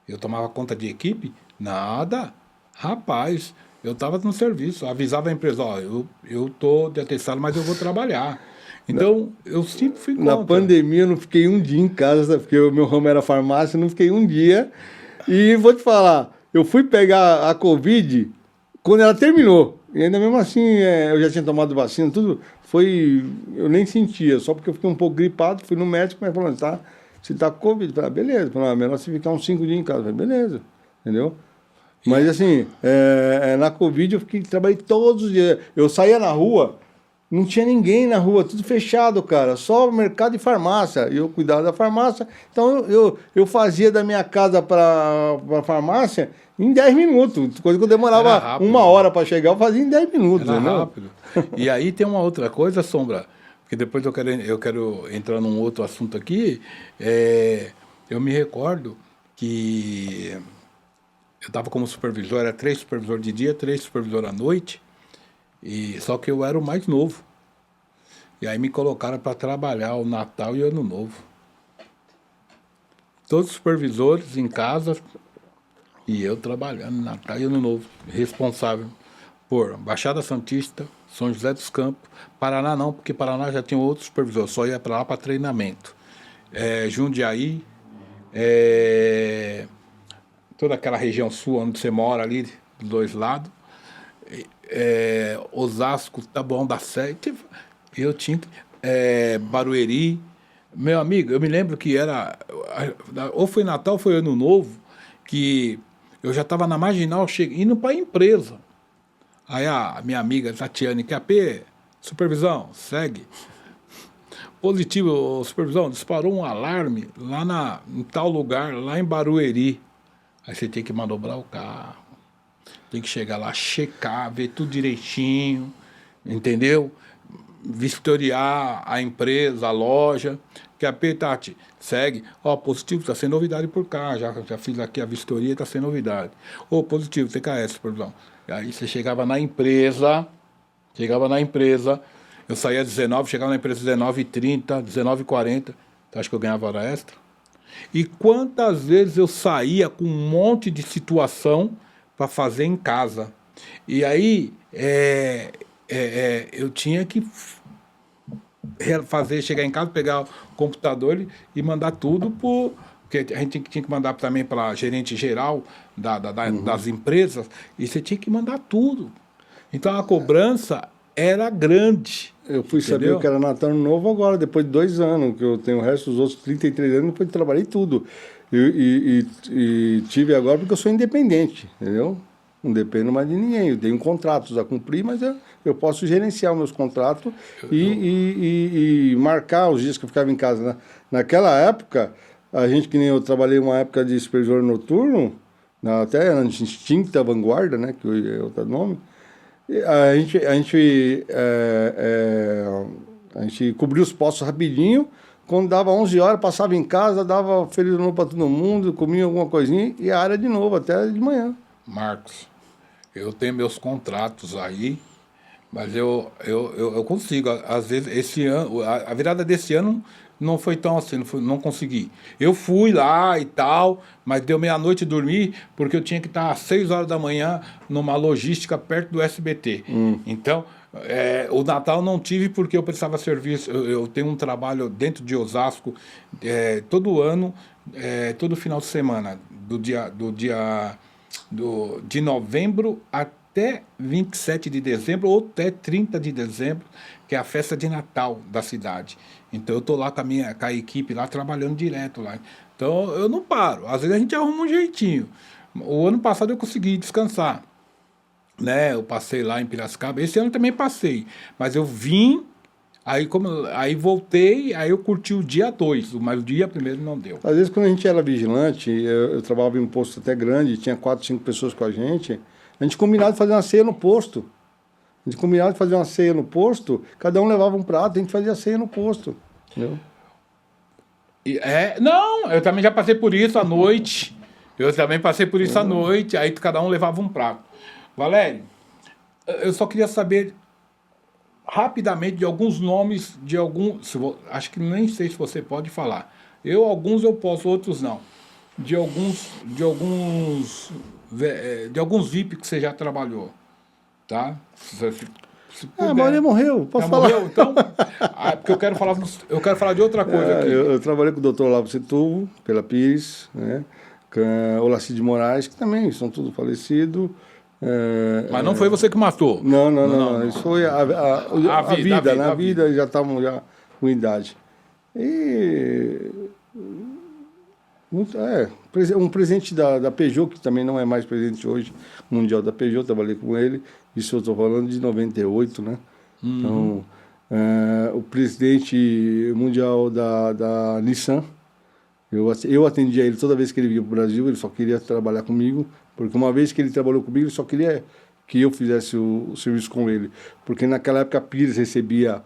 eu tomava conta de equipe, nada... Rapaz, eu estava no serviço, avisava a empresa, eu tô de atestado, mas eu vou trabalhar. Então, eu sempre fui contra. Na pandemia, eu não fiquei um dia em casa, porque o meu ramo era farmácia, eu não fiquei um dia. E vou te falar, eu fui pegar a Covid quando ela terminou. E ainda mesmo assim, eu já tinha tomado vacina, tudo. eu nem sentia, só porque eu fiquei um pouco gripado, fui no médico, mas falou, tá, se tá com Covid, eu falei, beleza, falou, melhor você ficar uns 5 dias em casa, eu falei, beleza, entendeu? Mas assim, na Covid trabalhei todos os dias, eu saía na rua, não tinha ninguém na rua, tudo fechado, cara, só mercado e farmácia, eu cuidava da farmácia, então eu fazia da minha casa para a farmácia em 10 minutos, coisa que eu demorava rápido, 1 hora para chegar, eu fazia em 10 minutos, Era entendeu? rápido. E aí tem uma outra coisa, Sombra, que depois eu quero entrar num outro assunto aqui. Eu me recordo que eu estava como supervisor, era 3 supervisores de dia, 3 supervisores à noite, só que eu era o mais novo. E aí me colocaram para trabalhar o Natal e o Ano Novo. Todos os supervisores em casa e eu trabalhando Natal e Ano Novo, responsável por Baixada Santista, São José dos Campos, Paraná não, porque Paraná já tinha outro supervisor, só ia para lá para treinamento. Jundiaí, toda aquela região sul onde você mora ali, dos 2 lados, Osasco, Taboão da Serra, eu tinha Barueri. Meu amigo, eu me lembro que era, ou foi Natal ou foi Ano Novo, que eu já estava na Marginal, indo para a empresa. Aí a minha amiga Tatiane, QAP, supervisão, segue. Positivo, supervisão, disparou um alarme lá em tal lugar, lá em Barueri. Aí você tem que manobrar o carro, tem que chegar lá, checar, ver tudo direitinho, entendeu? Vistoriar a empresa, a loja. QAP, Tati, segue. Positivo, está sem novidade por cá, já fiz aqui a vistoria, está sem novidade. Positivo, TKS, supervisão. Aí você chegava na empresa, eu saía às 19, chegava na empresa às 19h30, 19h40, você acha que eu ganhava hora extra? E quantas vezes eu saía com um monte de situação para fazer em casa? E aí eu tinha que chegar em casa, pegar o computador e mandar tudo porque a gente tinha que mandar também para gerente geral das empresas, e você tinha que mandar tudo. Então a cobrança era grande. Eu fui saber o que era Natal Ano Novo agora, depois de 2 anos, que eu tenho o resto dos outros 33 anos, depois trabalhei tudo. E tive agora porque eu sou independente, entendeu? Não dependo mais de ninguém. Eu tenho contratos a cumprir, mas eu posso gerenciar os meus contratos e marcar os dias que eu ficava em casa. Né? Naquela época, a gente, que nem eu trabalhei uma época de supervisor noturno, até na extinta vanguarda, né, que é outro nome, a gente cobria os postos rapidinho. Quando dava 11 horas, passava em casa, dava feliz ano novo para todo mundo, comia alguma coisinha e a área de novo, até de manhã. Marcos, eu tenho meus contratos aí, mas eu consigo. Às vezes, esse ano, a virada desse ano não foi tão assim, não consegui. Eu fui lá e tal, mas deu meia-noite dormir, porque eu tinha que estar às 6 horas da manhã numa logística perto do SBT. Então, o Natal não tive porque eu precisava serviço. Eu tenho um trabalho dentro de Osasco todo ano, todo final de semana, de novembro até 27 de dezembro ou até 30 de dezembro, que é a festa de Natal da cidade. Então eu estou lá com a equipe lá trabalhando direto lá. Então eu não paro. Às vezes a gente arruma um jeitinho. O ano passado eu consegui descansar, né? Eu passei lá em Piracicaba. Esse ano também passei, mas eu vim. Aí voltei, aí eu curti o dia 2, mas o dia 1º não deu. Às vezes, quando a gente era vigilante, eu trabalhava em um posto até grande, tinha 4, 5 pessoas com a gente combinava de fazer uma ceia no posto. A gente combinava de fazer uma ceia no posto, cada um levava um prato, a gente fazia a ceia no posto. Entendeu? Não, eu também já passei por isso à noite. Aí cada um levava um prato. Valério, eu só queria saber rapidamente de alguns nomes de acho que nem sei se você pode falar. Alguns eu posso, outros não. De alguns VIP que você já trabalhou, tá? A maioria morreu, posso falar. Morreu, então? Porque eu quero falar de outra coisa aqui. Eu trabalhei com o Dr. Olavo Setúbal, pela Pires, né? Com o Olacide Moraes, que também são todos falecidos. Mas não foi você que matou? Não. Isso foi a vida. Na vida. vida já estavam já com idade. E um presente da Peugeot, que também não é mais presente hoje, mundial da Peugeot, trabalhei com ele, isso eu estou falando de 98, né? Então, o presidente mundial da Nissan, eu atendia ele toda vez que ele vinha para o Brasil, ele só queria trabalhar comigo, porque uma vez que ele trabalhou comigo, ele só queria que eu fizesse o serviço com ele, porque naquela época a Pires recebia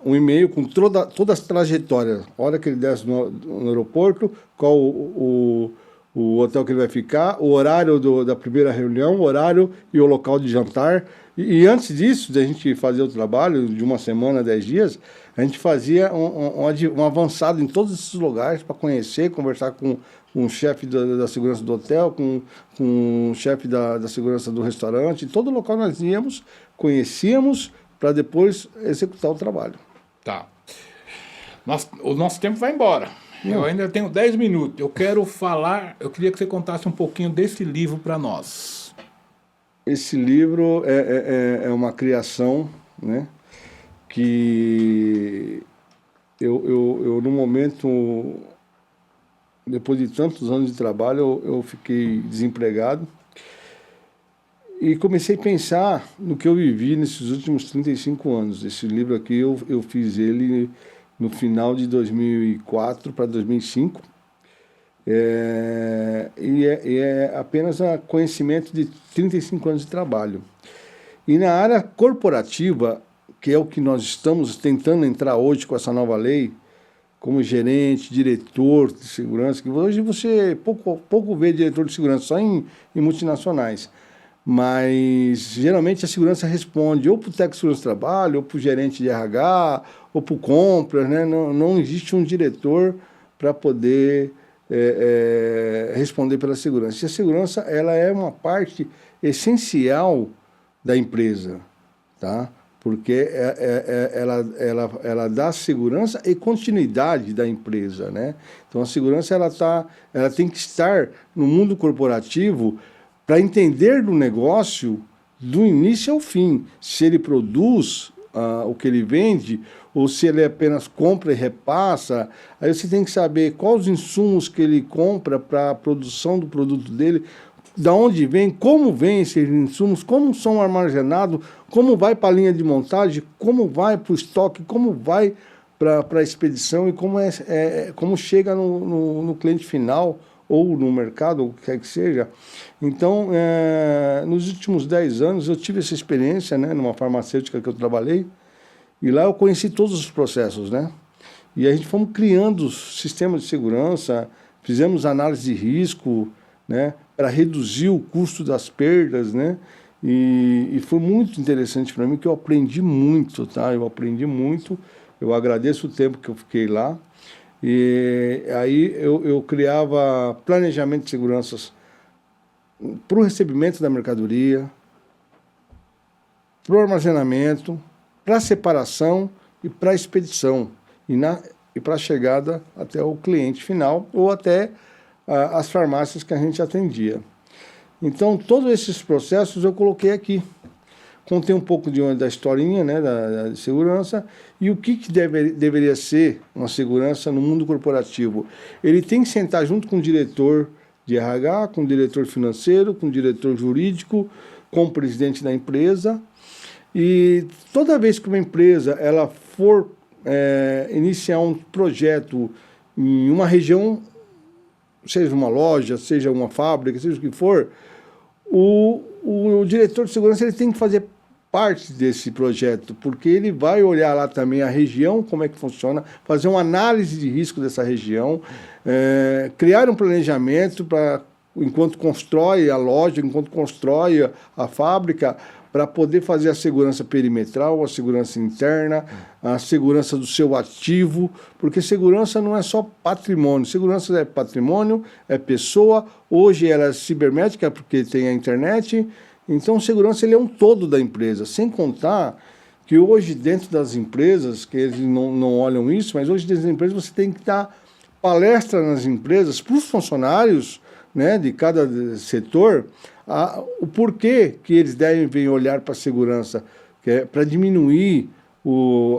um e-mail com todas as trajetórias, a hora que ele desce no aeroporto, qual o hotel que ele vai ficar, o horário da primeira reunião, o horário e o local de jantar. E antes disso, da gente fazer o trabalho de uma semana, 10 dias, a gente fazia um avançado em todos esses lugares para conhecer, conversar com o chefe da segurança do hotel, com o chefe da segurança do restaurante. Em todo local nós íamos, conhecíamos, para depois executar o trabalho. Tá. O nosso tempo vai embora. Eu ainda tenho 10 minutos. Eu queria que você contasse um pouquinho desse livro para nós. Esse livro é uma criação, né, que eu no momento, depois de tantos anos de trabalho, eu fiquei desempregado e comecei a pensar no que eu vivi nesses últimos 35 anos. Esse livro aqui eu fiz ele no final de 2004 para 2005. E é apenas um conhecimento de 35 anos de trabalho. E na área corporativa, que é o que nós estamos tentando entrar hoje com essa nova lei, como gerente, diretor de segurança, que hoje você pouco vê diretor de segurança, só em multinacionais. Mas geralmente a segurança responde ou para o técnico de segurança do trabalho, ou para o gerente de RH, ou para o compras, né? Não existe um diretor para poder responder pela segurança. E a segurança ela é uma parte essencial da empresa, tá? Porque ela dá segurança e continuidade da empresa, né? Então a segurança ela tem que estar no mundo corporativo para entender do negócio do início ao fim, se ele produz o que ele vende ou se ele apenas compra e repassa. Aí você tem que saber quais os insumos que ele compra para a produção do produto dele, da onde vem, como vem esses insumos, como são armazenados, como vai para a linha de montagem, como vai para o estoque, como vai para a expedição e como chega no cliente final ou no mercado, ou o que quer que seja. Então, nos últimos 10 anos, eu tive essa experiência, né, numa farmacêutica que eu trabalhei, e lá eu conheci todos os processos, né? E a gente fomos criando sistemas de segurança, fizemos análise de risco, né, para reduzir o custo das perdas, né? E foi muito interessante para mim, que eu aprendi muito, tá? Eu aprendi muito, eu agradeço o tempo que eu fiquei lá. E aí eu criava planejamento de seguranças para o recebimento da mercadoria, para o armazenamento, para a separação e para a expedição e para a chegada até o cliente final ou até as farmácias que a gente atendia. Então, todos esses processos eu coloquei aqui. Contei um pouco da historinha, né, da segurança e o que deveria ser uma segurança no mundo corporativo. Ele tem que sentar junto com o diretor de RH, com o diretor financeiro, com o diretor jurídico, com o presidente da empresa. E toda vez que uma empresa ela for iniciar um projeto em uma região, seja uma loja, seja uma fábrica, seja o que for, o diretor de segurança ele tem que fazer parte desse projeto, porque ele vai olhar lá também a região, como é que funciona, fazer uma análise de risco dessa região, criar um planejamento para, enquanto constrói a loja, enquanto constrói a fábrica, para poder fazer a segurança perimetral, a segurança interna, a segurança do seu ativo, porque segurança não é só patrimônio, segurança é patrimônio, é pessoa, hoje ela é cibernética porque tem a internet, então segurança ele é um todo da empresa, sem contar que hoje dentro das empresas, que eles não olham isso, mas hoje dentro das empresas você tem que dar palestra nas empresas para os funcionários né, de cada setor, o porquê que eles devem olhar para a segurança, que é para diminuir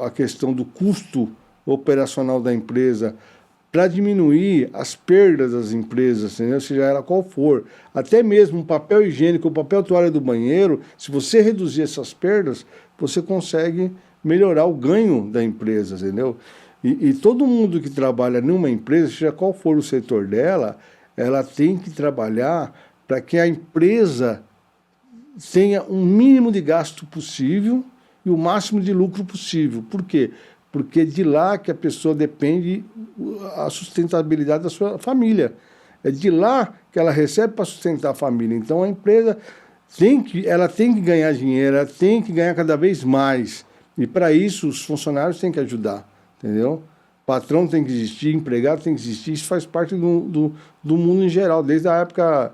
a questão do custo operacional da empresa, para diminuir as perdas das empresas, entendeu? Seja ela qual for. Até mesmo o papel higiênico, o papel toalha do banheiro, se você reduzir essas perdas, você consegue melhorar o ganho da empresa, entendeu? E todo mundo que trabalha numa empresa, seja qual for o setor dela, ela tem que trabalhar para que a empresa tenha um mínimo de gasto possível e o máximo de lucro possível. Por quê? Porque é de lá que a pessoa depende a sustentabilidade da sua família. É de lá que ela recebe para sustentar a família. Então a empresa tem que ganhar dinheiro, ela tem que ganhar cada vez mais. E para isso os funcionários têm que ajudar, entendeu? Patrão tem que existir, empregado tem que existir, isso faz parte do mundo em geral, desde a época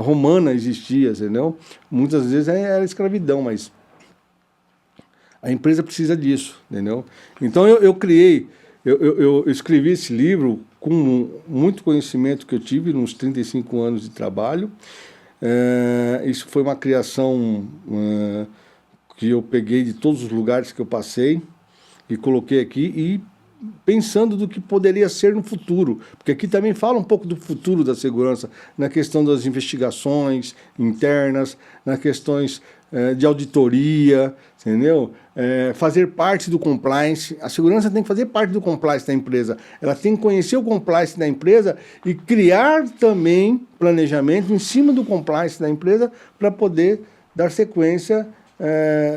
romana existia, entendeu? Muitas vezes era escravidão, mas a empresa precisa disso, entendeu? Então eu escrevi esse livro com muito conhecimento que eu tive nos 35 anos de trabalho. Isso foi uma criação que eu peguei de todos os lugares que eu passei e coloquei aqui e pensando do que poderia ser no futuro, porque aqui também fala um pouco do futuro da segurança, na questão das investigações internas, nas questões de auditoria, entendeu? Fazer parte do compliance. A segurança tem que fazer parte do compliance da empresa. Ela tem que conhecer o compliance da empresa e criar também planejamento em cima do compliance da empresa para poder dar sequência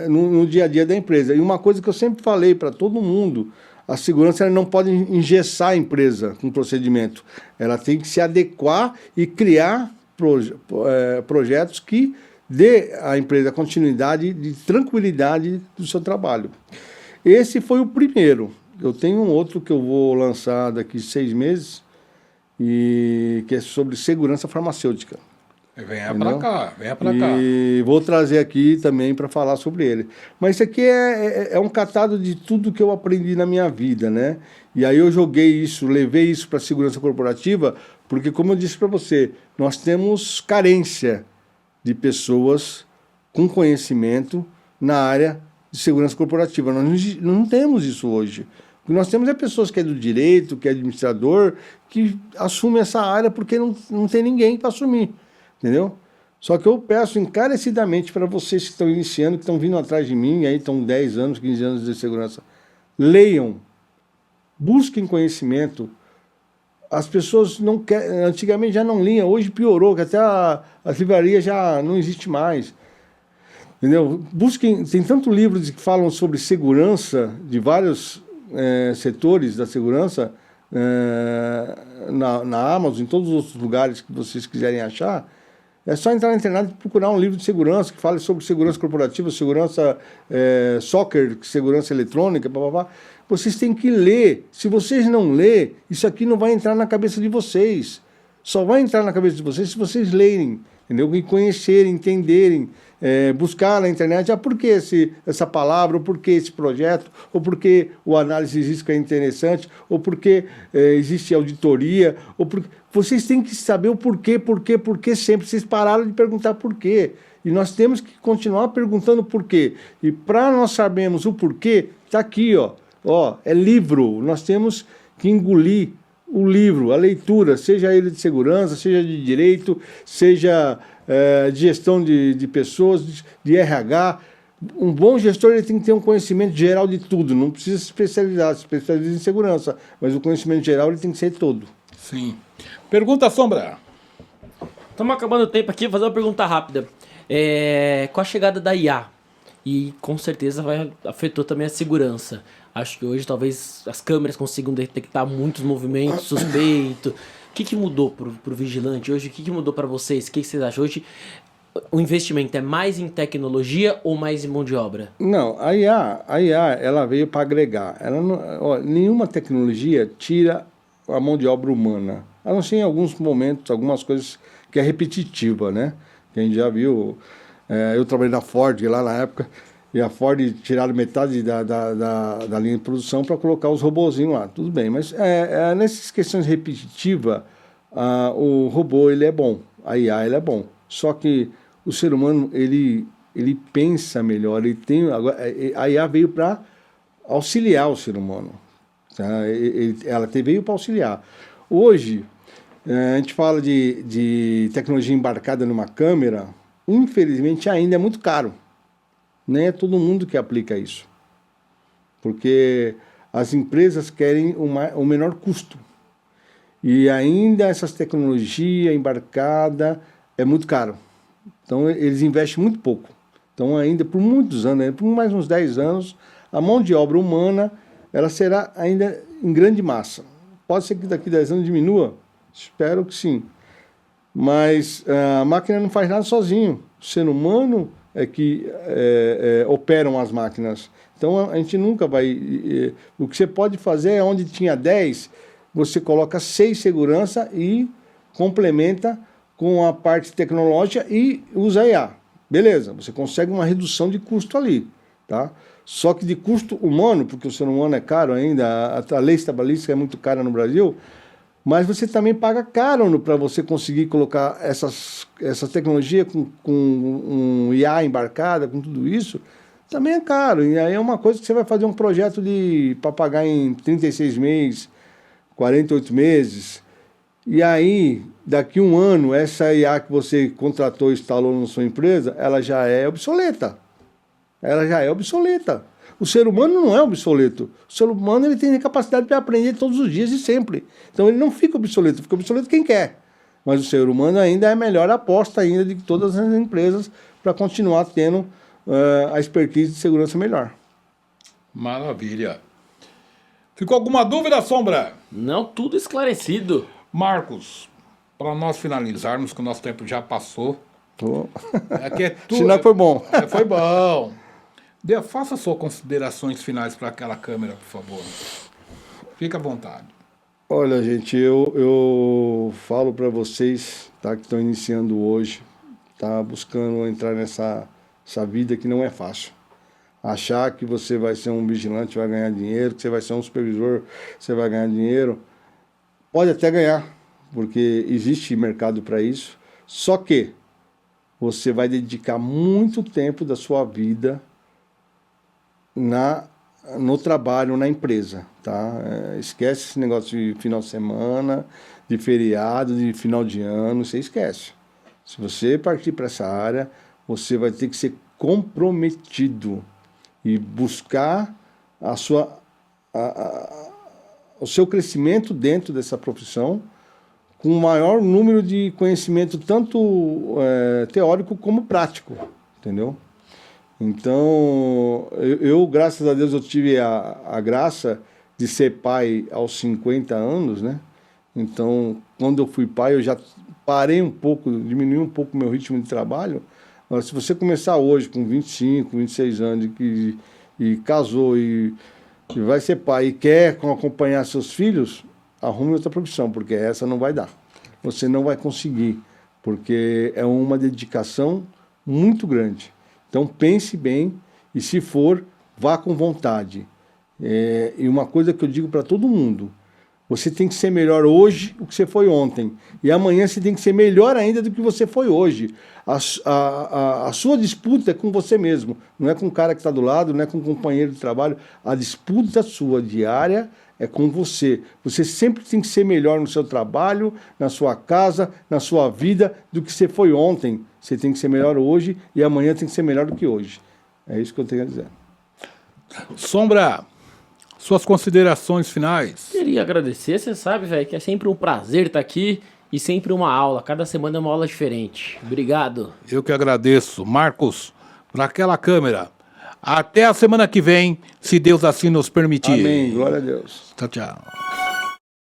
no dia a dia da empresa. E uma coisa que eu sempre falei para todo mundo, a segurança ela não pode engessar a empresa com procedimento. Ela tem que se adequar e criar projetos que dê à empresa continuidade de tranquilidade do seu trabalho. Esse foi o primeiro. Eu tenho um outro que eu vou lançar daqui 6 meses, que é sobre segurança farmacêutica. Venha para cá, venha para cá. E vou trazer aqui também para falar sobre ele. Mas isso aqui é um catado de tudo que eu aprendi na minha vida, né? E aí eu levei isso para a segurança corporativa, porque, como eu disse para você, nós temos carência de pessoas com conhecimento na área de segurança corporativa. Nós não temos isso hoje. O que nós temos é pessoas que é do direito, que é administrador, que assume essa área porque não tem ninguém para assumir. Entendeu? Só que eu peço encarecidamente para vocês que estão iniciando, que estão vindo atrás de mim, aí estão 10 anos, 15 anos de segurança, leiam, busquem conhecimento. As pessoas não querem, antigamente já não liam, hoje piorou, que até as livrarias já não existe mais. Entendeu? Busquem, tem tanto livros que falam sobre segurança, de vários setores da segurança, na Amazon, em todos os outros lugares que vocês quiserem achar. É só entrar na internet e procurar um livro de segurança que fale sobre segurança corporativa, segurança software, segurança eletrônica, blá. Vocês têm que ler. Se vocês não lerem, isso aqui não vai entrar na cabeça de vocês. Só vai entrar na cabeça de vocês se vocês lerem, entendeu? E conhecerem, entenderem, buscar na internet por que essa palavra, ou por que esse projeto, ou por que o análise de risco é interessante, ou por que existe auditoria, ou porque vocês têm que saber o porquê sempre. Vocês pararam de perguntar por quê. E nós temos que continuar perguntando por quê. E para nós sabermos o porquê, está aqui, é livro. Nós temos que engolir o livro, a leitura, seja ele de segurança, seja de direito, seja de gestão de pessoas, de RH. Um bom gestor ele tem que ter um conhecimento geral de tudo, não precisa se especializa em segurança, mas o conhecimento geral ele tem que ser todo. Sim. Pergunta, Sombra. Estamos acabando o tempo aqui, vou fazer uma pergunta rápida. Com a chegada da IA, e com certeza afetou também a segurança. Acho que hoje talvez as câmeras consigam detectar muitos movimentos suspeitos. O que mudou pro vigilante hoje? O que mudou para vocês? O que vocês acham? Hoje o investimento é mais em tecnologia ou mais em mão de obra? Não, a IA ela veio para agregar. Nenhuma tecnologia tira a mão de obra humana. A não ser em alguns momentos, algumas coisas que é repetitiva, né? Que a gente já viu. Eu trabalhei na Ford lá na época, e a Ford tiraram metade da linha de produção para colocar os robozinhos lá. Tudo bem, mas nessas questões repetitivas, o robô ele é bom, a IA ele é bom. Só que o ser humano ele pensa melhor, ele tem a IA veio para auxiliar o ser humano, tá? Ela veio para auxiliar. Hoje a gente fala de tecnologia embarcada numa câmera, infelizmente ainda é muito caro. Nem é todo mundo que aplica isso, porque as empresas querem o menor custo. E ainda essas tecnologias embarcadas é muito caro. Então eles investem muito pouco. Então ainda por muitos anos, por mais uns 10 anos, a mão de obra humana ela será ainda em grande massa. Pode ser que daqui a 10 anos diminua? Espero que sim. Mas a máquina não faz nada sozinho. O ser humano é que operam as máquinas. Então a gente nunca vai... o que você pode fazer é onde tinha 10, você coloca 6 segurança e complementa com a parte tecnológica e usa IA. Beleza, você consegue uma redução de custo ali, tá? Só que de custo humano, porque o ser humano é caro ainda, a lei estabalística é muito cara no Brasil, mas você também paga caro para você conseguir colocar essa tecnologia com um IA embarcada, com tudo isso, também é caro. E aí é uma coisa que você vai fazer um projeto para pagar em 36 meses, 48 meses, e aí, daqui um ano, essa IA que você contratou e instalou na sua empresa, ela já é obsoleta. Ela já é obsoleta. O ser humano não é obsoleto. O ser humano ele tem a capacidade de aprender todos os dias e sempre. Então ele não fica obsoleto quem quer. Mas o ser humano ainda é a melhor aposta ainda de todas as empresas para continuar tendo a expertise de segurança melhor. Maravilha. Ficou alguma dúvida, Sombra? Não, tudo esclarecido. Marcos, para nós finalizarmos, que o nosso tempo já passou. Aqui é tudo. Sinal foi bom. Foi bom. Faça suas considerações finais para aquela câmera, por favor. Fica à vontade. Olha, gente, eu falo para vocês, tá, que estão iniciando hoje, tá, buscando entrar nessa vida que não é fácil. Achar que você vai ser um vigilante, vai ganhar dinheiro, que você vai ser um supervisor, você vai ganhar dinheiro. Pode até ganhar, porque existe mercado para isso, só que você vai dedicar muito tempo da sua vida no trabalho, na empresa, tá? Esquece esse negócio de final de semana, de feriado, de final de ano, você esquece. Se você partir para essa área, você vai ter que ser comprometido e buscar o seu crescimento dentro dessa profissão com o maior número de conhecimento, tanto teórico como prático, entendeu? Então, eu graças a Deus, eu tive a graça de ser pai aos 50 anos, né? Então, quando eu fui pai, eu já parei um pouco, diminui um pouco o meu ritmo de trabalho. Mas se você começar hoje com 25, 26 anos e casou e vai ser pai e quer acompanhar seus filhos, arrume outra profissão, porque essa não vai dar. Você não vai conseguir, porque é uma dedicação muito grande. Então pense bem e, se for, vá com vontade. E uma coisa que eu digo para todo mundo, você tem que ser melhor hoje do que você foi ontem. E amanhã você tem que ser melhor ainda do que você foi hoje. A sua disputa é com você mesmo. Não é com o cara que está do lado, não é com o companheiro de trabalho. A disputa sua diária é com você. Você sempre tem que ser melhor no seu trabalho, na sua casa, na sua vida, do que você foi ontem. Você tem que ser melhor hoje e amanhã tem que ser melhor do que hoje. É isso que eu tenho a dizer. Sombra, suas considerações finais. Queria agradecer, você sabe, velho, que é sempre um prazer estar aqui e sempre uma aula. Cada semana é uma aula diferente. Obrigado. Eu que agradeço. Marcos, para aquela câmera. Até a semana que vem, se Deus assim nos permitir. Amém. Glória a Deus. Tchau, tchau.